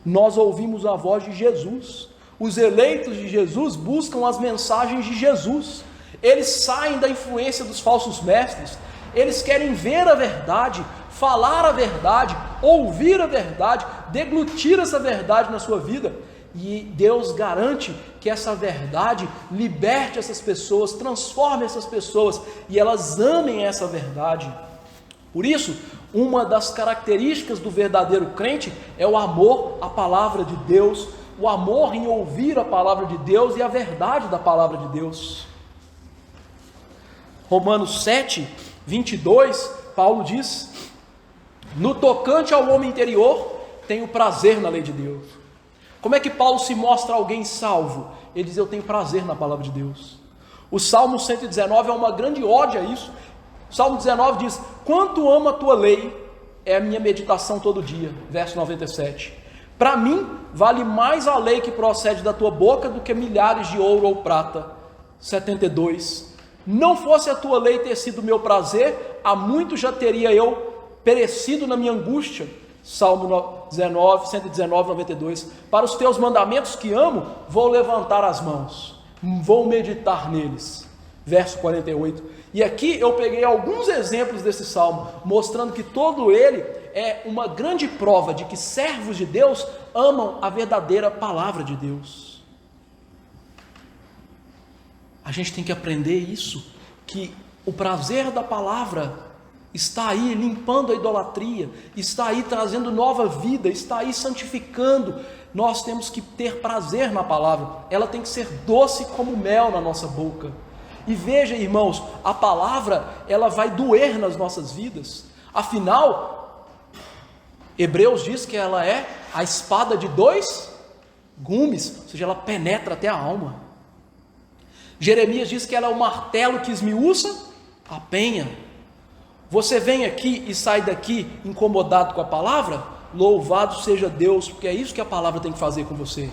Nós ouvimos a voz de Jesus. Os eleitos de Jesus buscam as mensagens de Jesus. Eles saem da influência dos falsos mestres. Eles querem ver a verdade, falar a verdade, ouvir a verdade, deglutir essa verdade na sua vida. E Deus garante que essa verdade liberte essas pessoas, transforme essas pessoas e elas amem essa verdade. Por isso, uma das características do verdadeiro crente é o amor à palavra de Deus, o amor em ouvir a palavra de Deus e a verdade da palavra de Deus. Romanos 7, 22, Paulo diz, no tocante ao homem interior, tenho prazer na lei de Deus. Como é que Paulo se mostra alguém salvo? Ele diz, eu tenho prazer na palavra de Deus. O Salmo 119 é uma grande ode a isso. O Salmo 19 diz, quanto amo a tua lei, é a minha meditação todo dia. Verso 97. Para mim, vale mais a lei que procede da tua boca do que milhares de ouro ou prata. 72. Não fosse a tua lei ter sido meu prazer, há muito já teria eu perecido na minha angústia. Salmo 119, 92. Para os teus mandamentos que amo, vou levantar as mãos, vou meditar neles. Verso 48. E aqui eu peguei alguns exemplos desse salmo, mostrando que todo ele é uma grande prova de que servos de Deus amam a verdadeira palavra de Deus. A gente tem que aprender isso, que o prazer da palavra está aí limpando a idolatria, está aí trazendo nova vida, está aí santificando. Nós temos que ter prazer na palavra, ela tem que ser doce como mel na nossa boca. E veja, irmãos, a palavra, ela vai doer nas nossas vidas. Afinal, Hebreus diz que ela é a espada de dois gumes, ou seja, ela penetra até a alma. Jeremias diz que ela é o martelo que esmiuça a penha. Você vem aqui e sai daqui incomodado com a palavra? Louvado seja Deus, porque é isso que a palavra tem que fazer com você.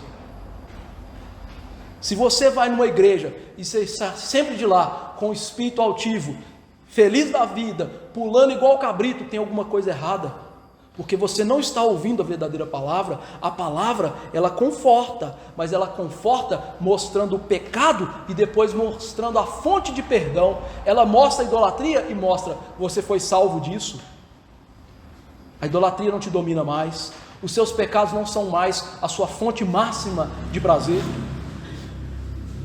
Se você vai numa igreja e você está sempre de lá, com o espírito altivo, feliz da vida, pulando igual cabrito, tem alguma coisa errada, porque você não está ouvindo a verdadeira palavra. A palavra, ela conforta, mas ela conforta mostrando o pecado e depois mostrando a fonte de perdão. Ela mostra a idolatria e mostra, você foi salvo disso. A idolatria não te domina mais, os seus pecados não são mais a sua fonte máxima de prazer.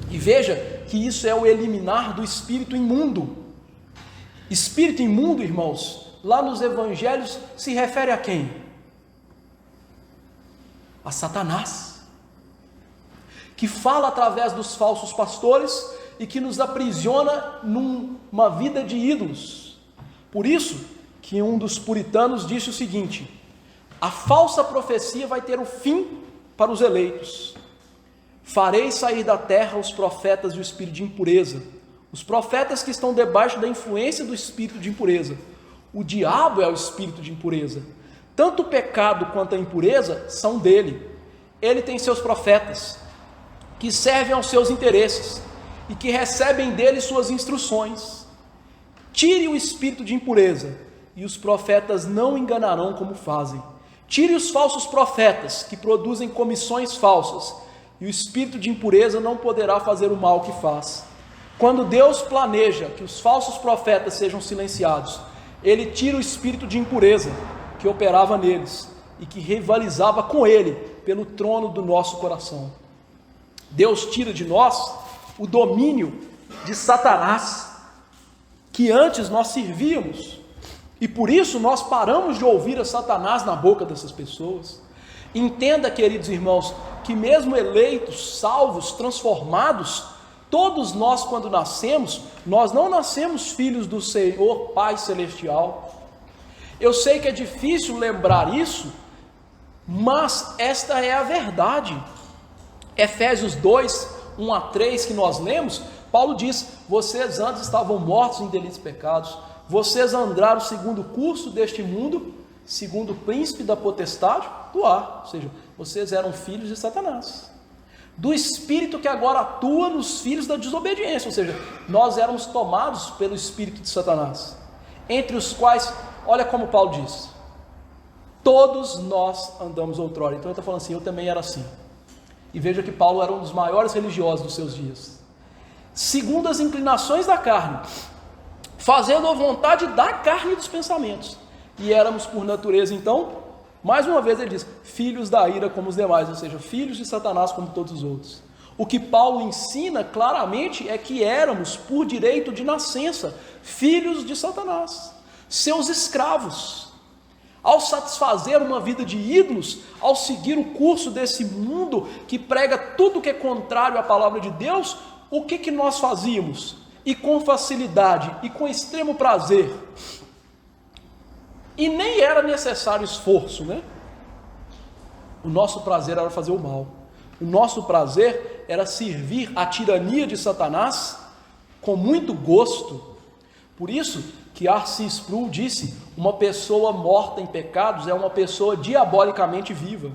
E veja que isso é o eliminar do espírito imundo. Espírito imundo, irmãos, lá nos evangelhos se refere a quem? A Satanás, que fala através dos falsos pastores e que nos aprisiona numa vida de ídolos. Por isso que um dos puritanos disse o seguinte: a falsa profecia vai ter um fim para os eleitos. Farei sair da terra os profetas e o espírito de impureza, os profetas que estão debaixo da influência do espírito de impureza. O diabo é o espírito de impureza. Tanto o pecado quanto a impureza são dele. Ele tem seus profetas, que servem aos seus interesses e que recebem dele suas instruções. Tire o espírito de impureza, e os profetas não enganarão como fazem. Tire os falsos profetas, que produzem comissões falsas, e o espírito de impureza não poderá fazer o mal que faz. Quando Deus planeja que os falsos profetas sejam silenciados, Ele tira o espírito de impureza que operava neles e que rivalizava com Ele pelo trono do nosso coração. Deus tira de nós o domínio de Satanás, que antes nós servíamos, e por isso nós paramos de ouvir a Satanás na boca dessas pessoas. Entenda, queridos irmãos, que mesmo eleitos, salvos, transformados, todos nós, quando nascemos, nós não nascemos filhos do Senhor Pai Celestial. Eu sei que é difícil lembrar isso, Mas esta é a verdade. Efésios 2, 1 a 3, que nós lemos, Paulo diz: vocês antes estavam mortos em delitos e pecados, vocês andaram segundo o curso deste mundo, segundo o príncipe da potestade do ar, ou seja, vocês eram filhos de Satanás, do espírito que agora atua nos filhos da desobediência, ou seja, nós éramos tomados pelo espírito de Satanás, entre os quais, olha como Paulo diz, todos nós andamos outrora. Então ele está falando assim, eu também era assim. E veja que Paulo era um dos maiores religiosos dos seus dias, segundo as inclinações da carne, fazendo a vontade da carne e dos pensamentos, e éramos por natureza, então, mais uma vez ele diz, filhos da ira como os demais, ou seja, filhos de Satanás como todos os outros. O que Paulo ensina claramente é que éramos por direito de nascença, filhos de Satanás, seus escravos. Ao satisfazer uma vida de ídolos, ao seguir o curso desse mundo que prega tudo que é contrário à palavra de Deus, o que nós fazíamos? E com facilidade, e com extremo prazer. E nem era necessário esforço, né? O nosso prazer era fazer o mal. O nosso prazer era servir à tirania de Satanás com muito gosto. Por isso que R.C. Sproul disse, uma pessoa morta em pecados é uma pessoa diabolicamente viva.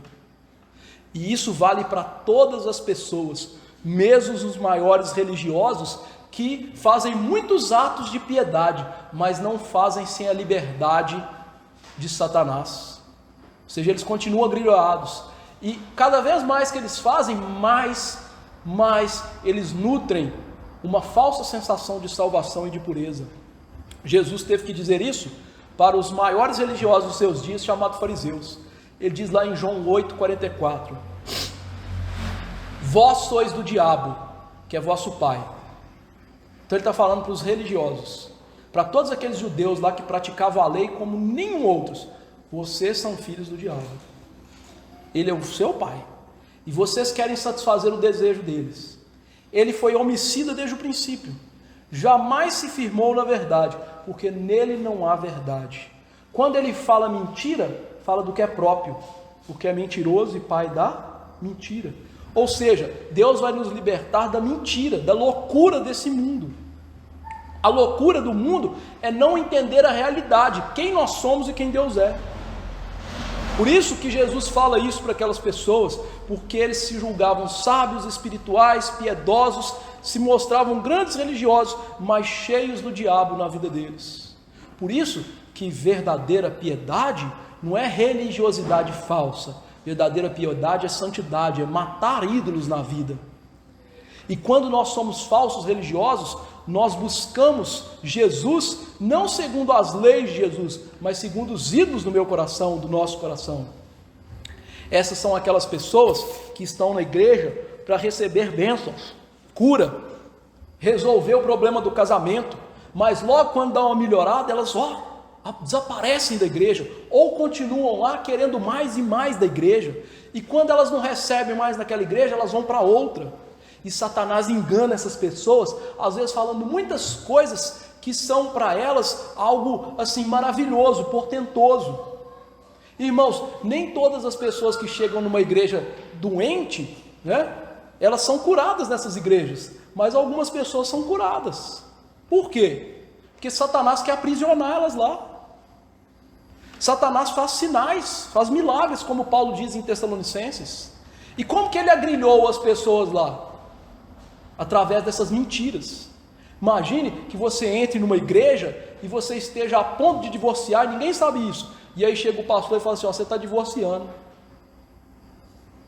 E isso vale para todas as pessoas, mesmo os maiores religiosos, que fazem muitos atos de piedade, mas não fazem sem a liberdade de Satanás. Ou seja, eles continuam agrilhoados. E cada vez mais que eles fazem, mais eles nutrem uma falsa sensação de salvação e de pureza. Jesus teve que dizer isso para os maiores religiosos dos seus dias, chamados fariseus. Ele diz lá em João 8,44: vós sois do diabo, que é vosso pai. Então ele está falando para os religiosos, para todos aqueles judeus lá que praticavam a lei como nenhum outros. Vocês são filhos do diabo. Ele é o seu pai. E vocês querem satisfazer o desejo deles. Ele foi homicida desde o princípio. Jamais se firmou na verdade, porque nele não há verdade. Quando ele fala mentira, fala do que é próprio, porque é mentiroso e pai da mentira. Ou seja, Deus vai nos libertar da mentira, da loucura desse mundo. A loucura do mundo é não entender a realidade, quem nós somos e quem Deus é. Por isso que Jesus fala isso para aquelas pessoas, porque eles se julgavam sábios, espirituais, piedosos, se mostravam grandes religiosos, mas cheios do diabo na vida deles. Por isso que verdadeira piedade não é religiosidade falsa, verdadeira piedade é santidade, é matar ídolos na vida. E quando nós somos falsos religiosos, nós buscamos Jesus, não segundo as leis de Jesus, mas segundo os ídolos do meu coração, do nosso coração. Essas são aquelas pessoas que estão na igreja para receber bênçãos, cura, resolver o problema do casamento, mas logo quando dá uma melhorada, elas desaparecem da igreja, ou continuam lá querendo mais e mais da igreja, e quando elas não recebem mais naquela igreja, elas vão para outra. E Satanás engana essas pessoas, às vezes falando muitas coisas que são para elas algo assim maravilhoso, portentoso. Irmãos, nem todas as pessoas que chegam numa igreja doente, né, elas são curadas nessas igrejas, mas algumas pessoas são curadas. Por quê? Porque Satanás quer aprisionar elas lá. Satanás faz sinais, faz milagres, como Paulo diz em Tessalonicenses. E como que ele agrilhou as pessoas lá? Através dessas mentiras. Imagine que você entre numa igreja e você esteja a ponto de divorciar e ninguém sabe isso. E aí chega o pastor e fala assim, você está divorciando.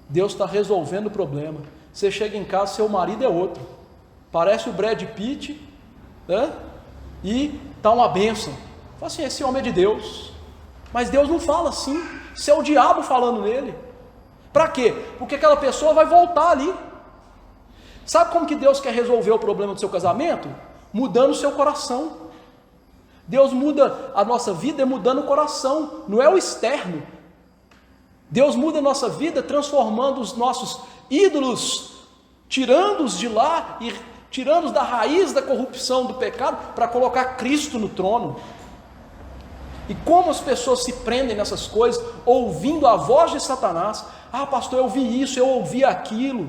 Deus está resolvendo o problema. Você chega em casa, seu marido é outro. Parece o Brad Pitt, né? E está uma bênção. Fala assim, esse homem é de Deus. Mas Deus não fala assim. Isso é o diabo falando nele. Para quê? Porque aquela pessoa vai voltar ali. Sabe como que Deus quer resolver o problema do seu casamento? Mudando o seu coração. Deus muda a nossa vida mudando o coração, não é o externo. Deus muda a nossa vida transformando os nossos ídolos, tirando-os de lá e tirando-os da raiz da corrupção do pecado para colocar Cristo no trono. E como as pessoas se prendem nessas coisas, ouvindo a voz de Satanás. Ah, pastor, eu ouvi isso, eu ouvi aquilo.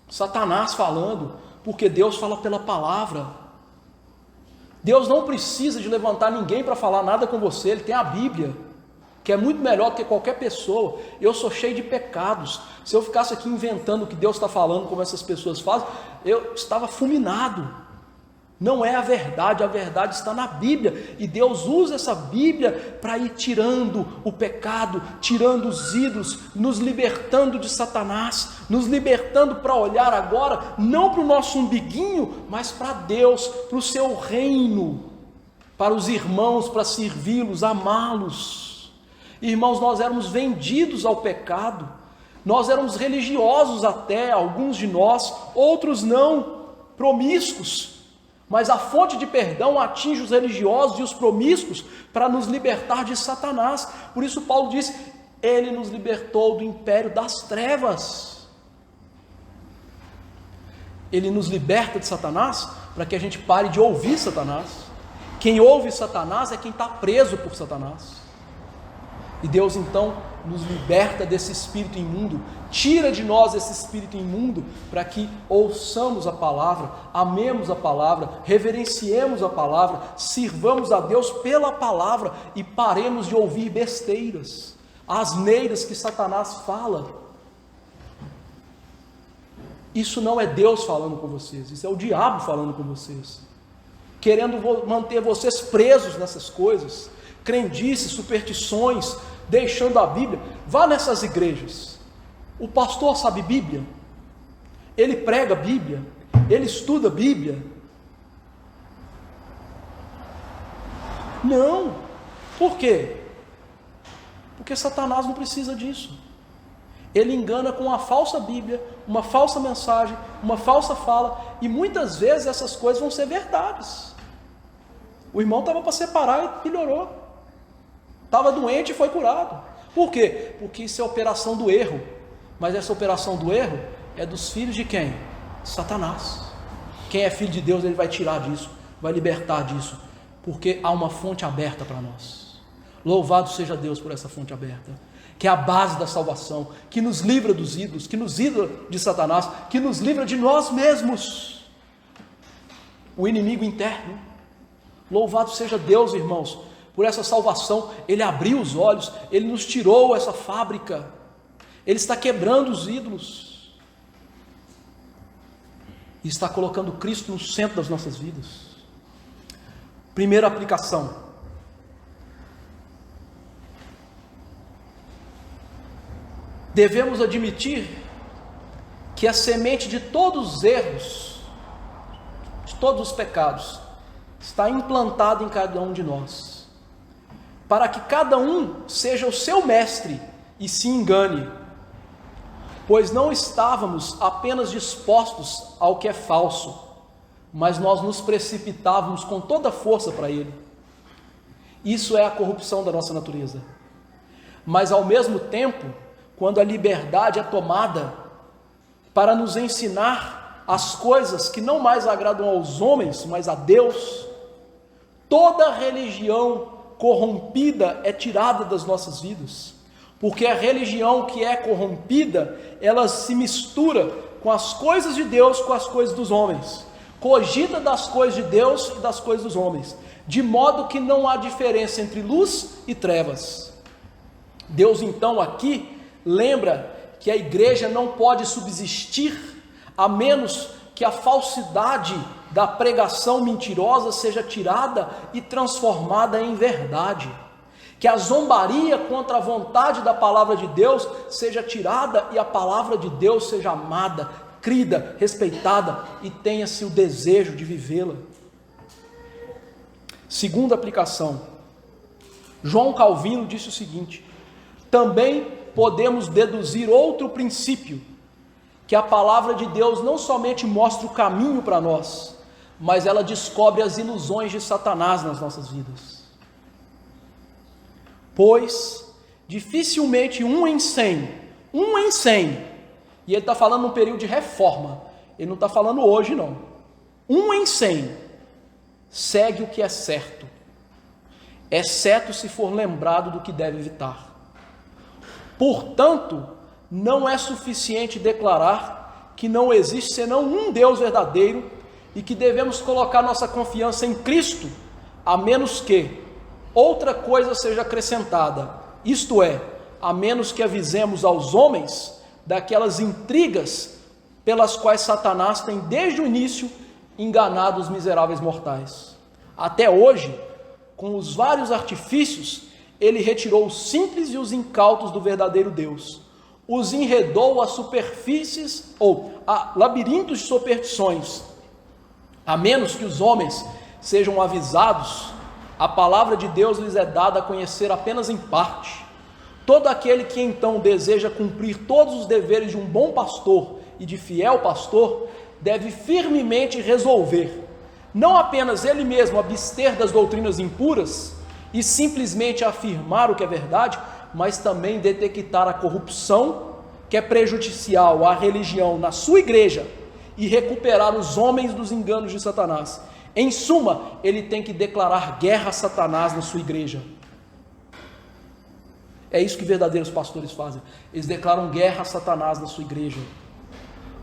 Satanás falando, porque Deus fala pela palavra. Deus não precisa de levantar ninguém para falar nada com você, Ele tem a Bíblia, que é muito melhor do que qualquer pessoa. Eu sou cheio de pecados. Se eu ficasse aqui inventando o que Deus está falando, como essas pessoas fazem, eu estava fulminado. Não é a verdade está na Bíblia, e Deus usa essa Bíblia para ir tirando o pecado, tirando os ídolos, nos libertando de Satanás, nos libertando para olhar agora, não para o nosso umbiguinho, mas para Deus, para o seu reino, para os irmãos, para servi-los, amá-los. Irmãos, nós éramos vendidos ao pecado, nós éramos religiosos até, alguns de nós, outros não, promíscuos. Mas a fonte de perdão atinge os religiosos e os promíscuos para nos libertar de Satanás. Por isso Paulo diz, Ele nos libertou do império das trevas. Ele nos liberta de Satanás para que a gente pare de ouvir Satanás. Quem ouve Satanás é quem está preso por Satanás. E Deus então nos liberta desse espírito imundo, tira de nós esse espírito imundo, para que ouçamos a palavra, amemos a palavra, reverenciemos a palavra, sirvamos a Deus pela palavra e paremos de ouvir besteiras, asneiras que Satanás fala. Isso não é Deus falando com vocês, isso é o diabo falando com vocês, querendo manter vocês presos nessas coisas, crendices, superstições, deixando a Bíblia. Vá nessas igrejas, o pastor sabe Bíblia, ele prega Bíblia, ele estuda Bíblia? Não. Por quê? Porque Satanás não precisa disso. Ele engana com uma falsa Bíblia, uma falsa mensagem, uma falsa fala, e muitas vezes essas coisas vão ser verdades. O irmão estava para separar e melhorou, estava doente e foi curado. Por quê? Porque isso é operação do erro. Mas essa operação do erro é dos filhos de quem? Satanás. Quem é filho de Deus, ele vai tirar disso, vai libertar disso, porque há uma fonte aberta para nós. Louvado seja Deus por essa fonte aberta, que é a base da salvação, que nos livra dos ídolos, que nos livra de Satanás, que nos livra de nós mesmos, o inimigo interno. Louvado seja Deus, irmãos, por essa salvação. Ele abriu os olhos, Ele nos tirou essa fábrica, Ele está quebrando os ídolos, e está colocando Cristo no centro das nossas vidas. Primeira aplicação: devemos admitir que a semente de todos os erros, de todos os pecados, está implantada em cada um de nós, para que cada um seja o seu mestre e se engane, pois não estávamos apenas dispostos ao que é falso, mas nós nos precipitávamos com toda a força para ele. Isso é a corrupção da nossa natureza. Mas ao mesmo tempo, quando a liberdade é tomada para nos ensinar as coisas que não mais agradam aos homens, mas a Deus, toda religião corrompida é tirada das nossas vidas, porque a religião que é corrompida, ela se mistura com as coisas de Deus, com as coisas dos homens, cogita das coisas de Deus e das coisas dos homens, de modo que não há diferença entre luz e trevas. Deus então aqui lembra que a igreja não pode subsistir a menos que a falsidade da pregação mentirosa seja tirada e transformada em verdade, que a zombaria contra a vontade da palavra de Deus seja tirada e a palavra de Deus seja amada, crida, respeitada e tenha-se o desejo de vivê-la. Segunda aplicação: João Calvino disse o seguinte: também podemos deduzir outro princípio, que a palavra de Deus não somente mostra o caminho para nós, mas ela descobre as ilusões de Satanás nas nossas vidas. Pois dificilmente 1 em 100, e ele está falando num período de reforma, ele não está falando hoje não, 1 em 100 segue o que é certo, exceto se for lembrado do que deve evitar. Portanto, não é suficiente declarar que não existe senão um Deus verdadeiro e que devemos colocar nossa confiança em Cristo, a menos que outra coisa seja acrescentada, isto é, a menos que avisemos aos homens daquelas intrigas pelas quais Satanás tem desde o início enganado os miseráveis mortais. Até hoje, com os vários artifícios, ele retirou os simples e os incautos do verdadeiro Deus, os enredou a superfícies ou a labirintos de superstições. A menos que os homens sejam avisados, a palavra de Deus lhes é dada a conhecer apenas em parte. Todo aquele que então deseja cumprir todos os deveres de um bom pastor e de fiel pastor, deve firmemente resolver, não apenas ele mesmo abster das doutrinas impuras e simplesmente afirmar o que é verdade, mas também detectar a corrupção que é prejudicial à religião na sua igreja e recuperar os homens dos enganos de Satanás. Em suma, ele tem que declarar guerra a Satanás na sua igreja. É isso que verdadeiros pastores fazem. Eles declaram guerra a Satanás na sua igreja,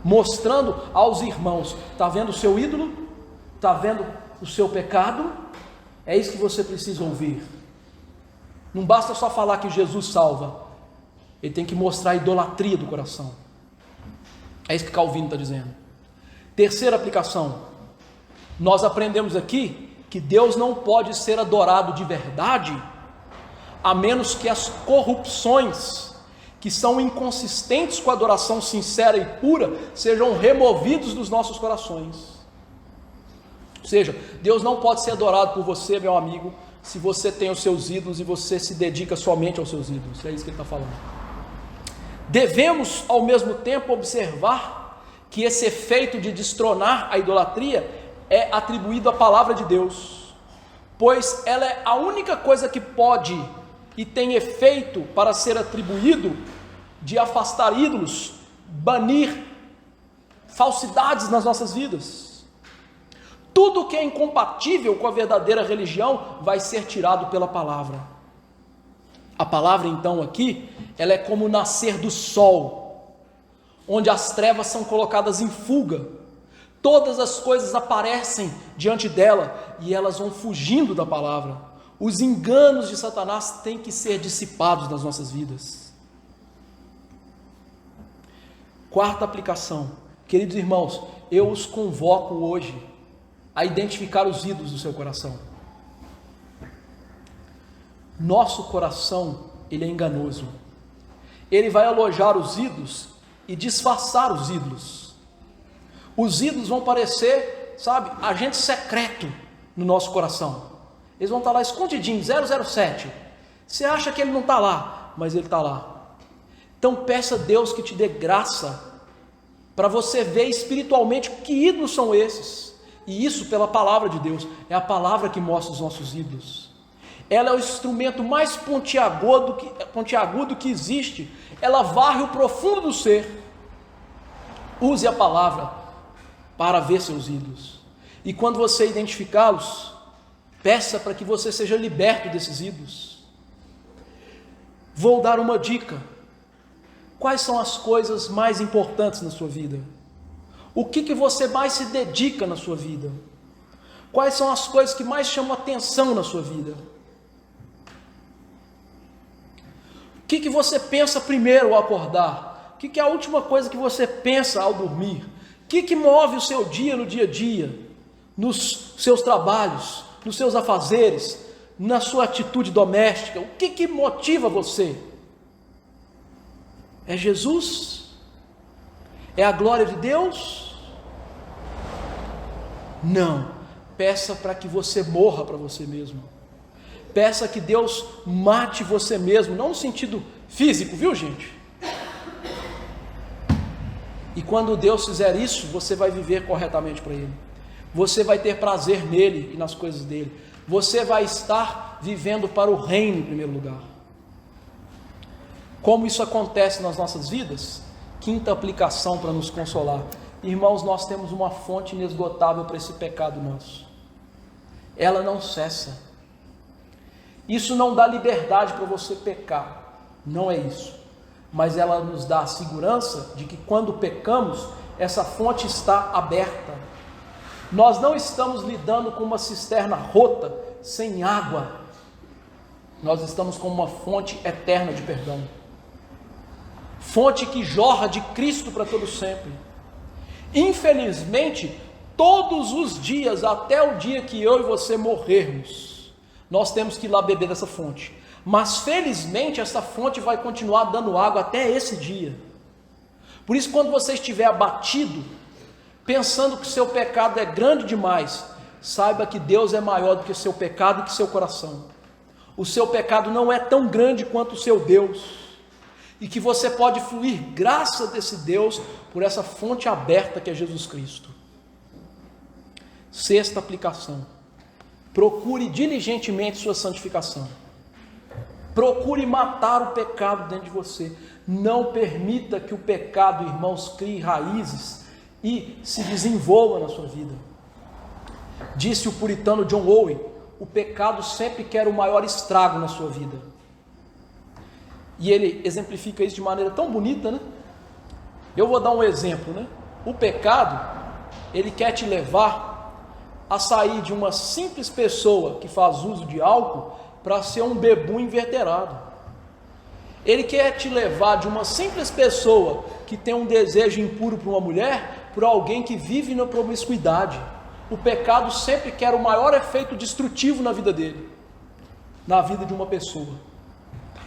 mostrando aos irmãos: está vendo o seu ídolo? Está vendo o seu pecado? É isso que você precisa ouvir. Não basta só falar que Jesus salva, ele tem que mostrar a idolatria do coração. É isso que Calvino está dizendo. Terceira aplicação, nós aprendemos aqui que Deus não pode ser adorado de verdade a menos que as corrupções que são inconsistentes com a adoração sincera e pura sejam removidos dos nossos corações. Ou seja, Deus não pode ser adorado por você, meu amigo, se você tem os seus ídolos e você se dedica somente aos seus ídolos. É isso que ele está falando. Devemos, ao mesmo tempo, observar que esse efeito de destronar a idolatria é atribuído à palavra de Deus, pois ela é a única coisa que pode e tem efeito para ser atribuído de afastar ídolos, banir falsidades nas nossas vidas. Tudo que é incompatível com a verdadeira religião vai ser tirado pela palavra. A palavra então aqui, ela é como o nascer do sol, onde as trevas são colocadas em fuga. Todas as coisas aparecem diante dela e elas vão fugindo da palavra. Os enganos de Satanás têm que ser dissipados das nossas vidas. Quarta aplicação, queridos irmãos, eu os convoco hoje a identificar os ídolos do seu coração. Nosso coração, ele é enganoso. Ele vai alojar os ídolos e disfarçar os ídolos. Os ídolos vão parecer, sabe, agente secreto no nosso coração. Eles vão estar lá escondidinhos, 007. Você acha que ele não está lá, mas ele está lá. Então peça a Deus que te dê graça para você ver espiritualmente que ídolos são esses. E isso pela palavra de Deus. É a palavra que mostra os nossos ídolos. Ela é o instrumento mais pontiagudo que existe. Ela varre o profundo do ser. Use a palavra para ver seus ídolos. E quando você identificá-los, peça para que você seja liberto desses ídolos. Vou dar uma dica. Quais são as coisas mais importantes na sua vida? O que você mais se dedica na sua vida? Quais são as coisas que mais chamam atenção na sua vida? O que você pensa primeiro ao acordar? O que é a última coisa que você pensa ao dormir? O que move o seu dia no dia a dia? Nos seus trabalhos, nos seus afazeres, na sua atitude doméstica? O que motiva você? É Jesus? É a glória de Deus? Não. Peça para que você morra para você mesmo. Peça que Deus mate você mesmo, não no sentido físico, viu, gente? E quando Deus fizer isso, você vai viver corretamente para Ele. Você vai ter prazer nele e nas coisas dele. Você vai estar vivendo para o reino em primeiro lugar. Como isso acontece nas nossas vidas? Quinta aplicação para nos consolar. Irmãos, nós temos uma fonte inesgotável para esse pecado nosso. Ela não cessa. Isso não dá liberdade para você pecar, não é isso. Mas ela nos dá a segurança de que quando pecamos, essa fonte está aberta. Nós não estamos lidando com uma cisterna rota, sem água. Nós estamos com uma fonte eterna de perdão. Fonte que jorra de Cristo para todo sempre. Infelizmente, todos os dias, até o dia que eu e você morrermos, nós temos que ir lá beber dessa fonte. Mas felizmente essa fonte vai continuar dando água até esse dia. Por isso, quando você estiver abatido, pensando que seu pecado é grande demais, saiba que Deus é maior do que seu pecado e que seu coração. O seu pecado não é tão grande quanto o seu Deus, e que você pode fluir graça desse Deus por essa fonte aberta que é Jesus Cristo. Sexta aplicação: procure diligentemente sua santificação. Procure matar o pecado dentro de você. Não permita que o pecado, irmãos, crie raízes e se desenvolva na sua vida. Disse o puritano John Owen: o pecado sempre quer o maior estrago na sua vida. E ele exemplifica isso de maneira tão bonita, né? Eu vou dar um exemplo, né? O pecado, ele quer te levar a sair de uma simples pessoa que faz uso de álcool para ser um bebum inveterado. Ele quer te levar de uma simples pessoa que tem um desejo impuro por uma mulher, por alguém que vive na promiscuidade. O pecado sempre quer o maior efeito destrutivo na vida dele, na vida de uma pessoa.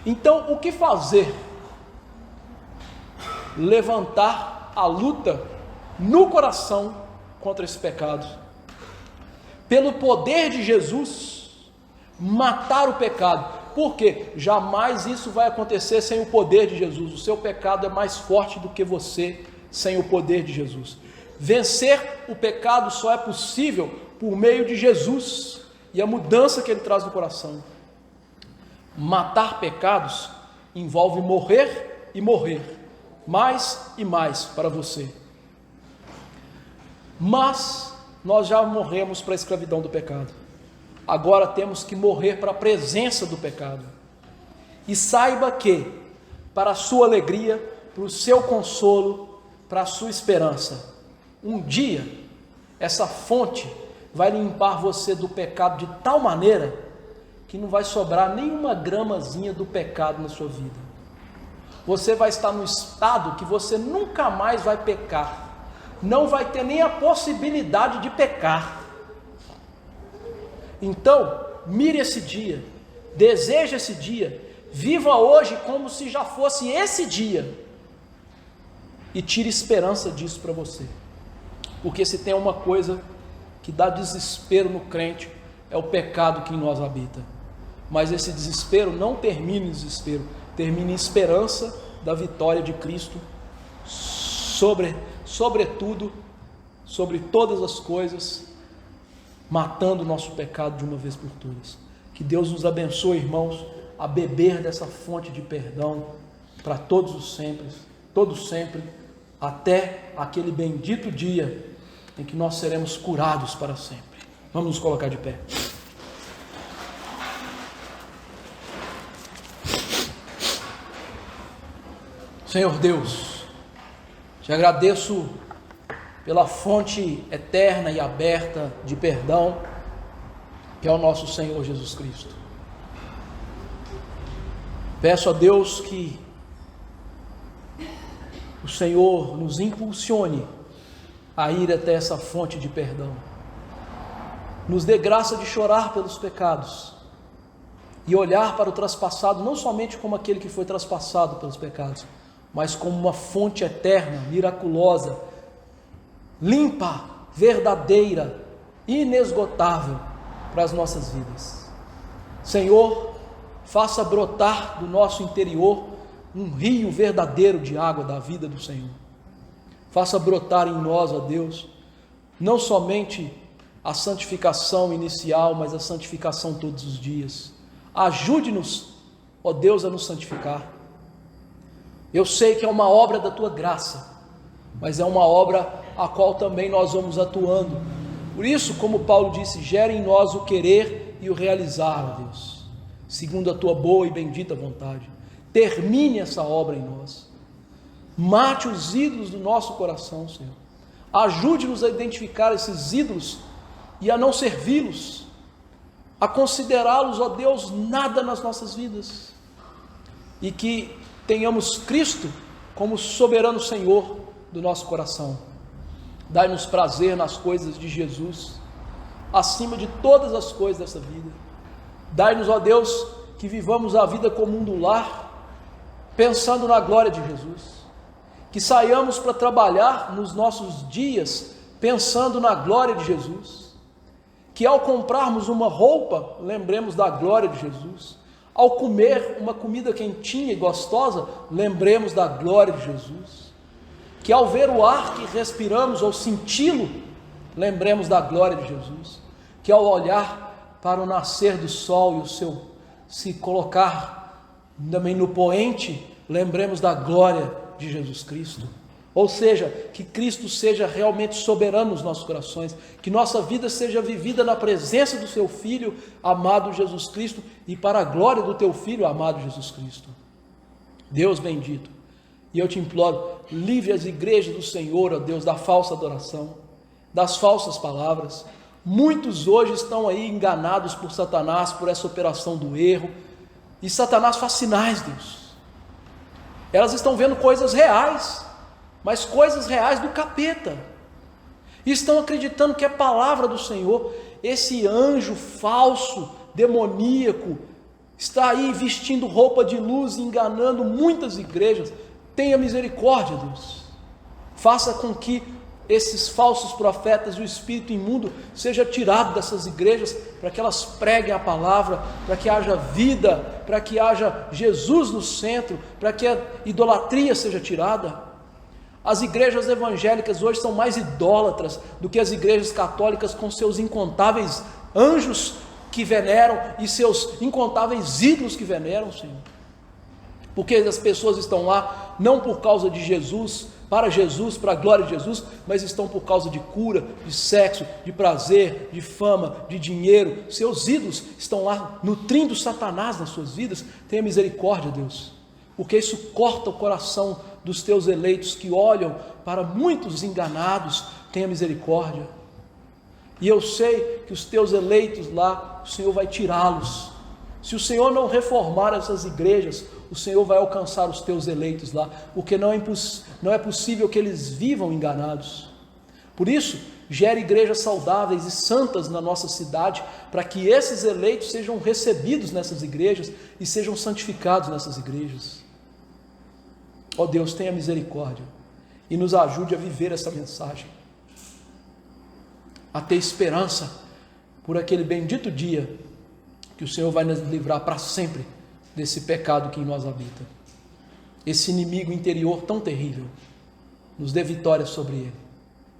Então, o que fazer? Levantar a luta no coração contra esse pecado. Pelo poder de Jesus, matar o pecado. Por quê? Jamais isso vai acontecer sem o poder de Jesus. O seu pecado é mais forte do que você sem o poder de Jesus. Vencer o pecado só é possível por meio de Jesus e a mudança que ele traz no coração. Matar pecados envolve morrer e morrer, mais e mais para você. Mas nós já morremos para a escravidão do pecado. Agora temos que morrer para a presença do pecado. E saiba que, para a sua alegria, para o seu consolo, para a sua esperança, um dia essa fonte vai limpar você do pecado de tal maneira que não vai sobrar nenhuma gramazinha do pecado na sua vida. Você vai estar num estado que você nunca mais vai pecar, não vai ter nem a possibilidade de pecar. Então, mire esse dia, deseje esse dia, viva hoje como se já fosse esse dia, e tire esperança disso para você, porque se tem uma coisa que dá desespero no crente, é o pecado que em nós habita. Mas esse desespero não termina em desespero, termina em esperança da vitória de Cristo sobretudo, sobre todas as coisas, matando o nosso pecado de uma vez por todas. Que Deus nos abençoe, irmãos, a beber dessa fonte de perdão para todos sempre, até aquele bendito dia em que nós seremos curados para sempre. Vamos nos colocar de pé. Senhor Deus, te agradeço pela fonte eterna e aberta de perdão, que é o nosso Senhor Jesus Cristo. Peço a Deus que o Senhor nos impulsione a ir até essa fonte de perdão. Nos dê graça de chorar pelos pecados e olhar para o traspassado não somente como aquele que foi traspassado pelos pecados, mas como uma fonte eterna, miraculosa, limpa, verdadeira, inesgotável para as nossas vidas. Senhor, faça brotar do nosso interior um rio verdadeiro de água da vida do Senhor. Faça brotar em nós, ó Deus, não somente a santificação inicial, mas a santificação todos os dias. Ajude-nos, ó Deus, a nos santificar. Eu sei que é uma obra da Tua graça, mas é uma obra a qual também nós vamos atuando. Por isso, como Paulo disse, gere em nós o querer e o realizar, ó Deus. segundo a tua boa e bendita vontade. Termine essa obra em nós. Mate os ídolos do nosso coração, Senhor. Ajude-nos a identificar esses ídolos e a não servi-los, a considerá-los, ó Deus, nada nas nossas vidas, e que tenhamos Cristo como soberano Senhor do nosso coração. Dai-nos prazer nas coisas de Jesus, acima de todas as coisas dessa vida. Dai-nos, ó Deus, que vivamos a vida comum do lar, pensando na glória de Jesus, que saiamos para trabalhar nos nossos dias, pensando na glória de Jesus, que ao comprarmos uma roupa, lembremos da glória de Jesus, ao comer uma comida quentinha e gostosa, lembremos da glória de Jesus, que ao ver o ar que respiramos ou senti-lo, lembremos da glória de Jesus, que ao olhar para o nascer do sol e o seu se colocar também no poente, lembremos da glória de Jesus Cristo. Ou seja, que Cristo seja realmente soberano nos nossos corações, que nossa vida seja vivida na presença do seu Filho amado Jesus Cristo e para a glória do teu Filho amado Jesus Cristo. Deus bendito, e eu te imploro, livre as igrejas do Senhor, ó Deus, da falsa adoração, das falsas palavras. Muitos hoje estão aí enganados por Satanás, por essa operação do erro, e Satanás faz sinais, Deus. Elas estão vendo coisas reais, mas coisas reais do capeta, e estão acreditando que é palavra do Senhor. Esse anjo falso, demoníaco, está aí vestindo roupa de luz e enganando muitas igrejas. Tenha misericórdia, Deus, faça com que esses falsos profetas e o espírito imundo seja tirado dessas igrejas, para que elas preguem a palavra, para que haja vida, para que haja Jesus no centro, para que a idolatria seja tirada. As igrejas evangélicas hoje são mais idólatras do que as igrejas católicas, com seus incontáveis anjos que veneram e seus incontáveis ídolos que veneram, Senhor. Porque as pessoas estão lá não por causa de Jesus, para a glória de Jesus, mas estão por causa de cura, de sexo, de prazer, de fama, de dinheiro. Seus ídolos estão lá nutrindo Satanás nas suas vidas. Tenha misericórdia, Deus, porque isso corta o coração dos teus eleitos que olham para muitos enganados. Tenha misericórdia. E eu sei que os teus eleitos lá, o Senhor vai tirá-los. Se o Senhor não reformar essas igrejas, o Senhor vai alcançar os teus eleitos lá, porque não é possível que eles vivam enganados. Por isso, gere igrejas saudáveis e santas na nossa cidade, para que esses eleitos sejam recebidos nessas igrejas e sejam santificados nessas igrejas. Ó Deus, tenha misericórdia e nos ajude a viver essa mensagem, a ter esperança por aquele bendito dia que o Senhor vai nos livrar para sempre desse pecado que em nós habita, esse inimigo interior tão terrível. Nos dê vitória sobre ele,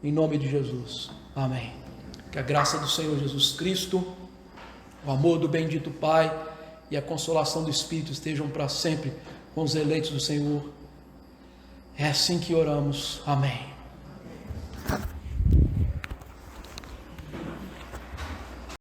em nome de Jesus, amém. Que a graça do Senhor Jesus Cristo, o amor do bendito Pai e a consolação do Espírito estejam para sempre com os eleitos do Senhor. É assim que oramos, amém.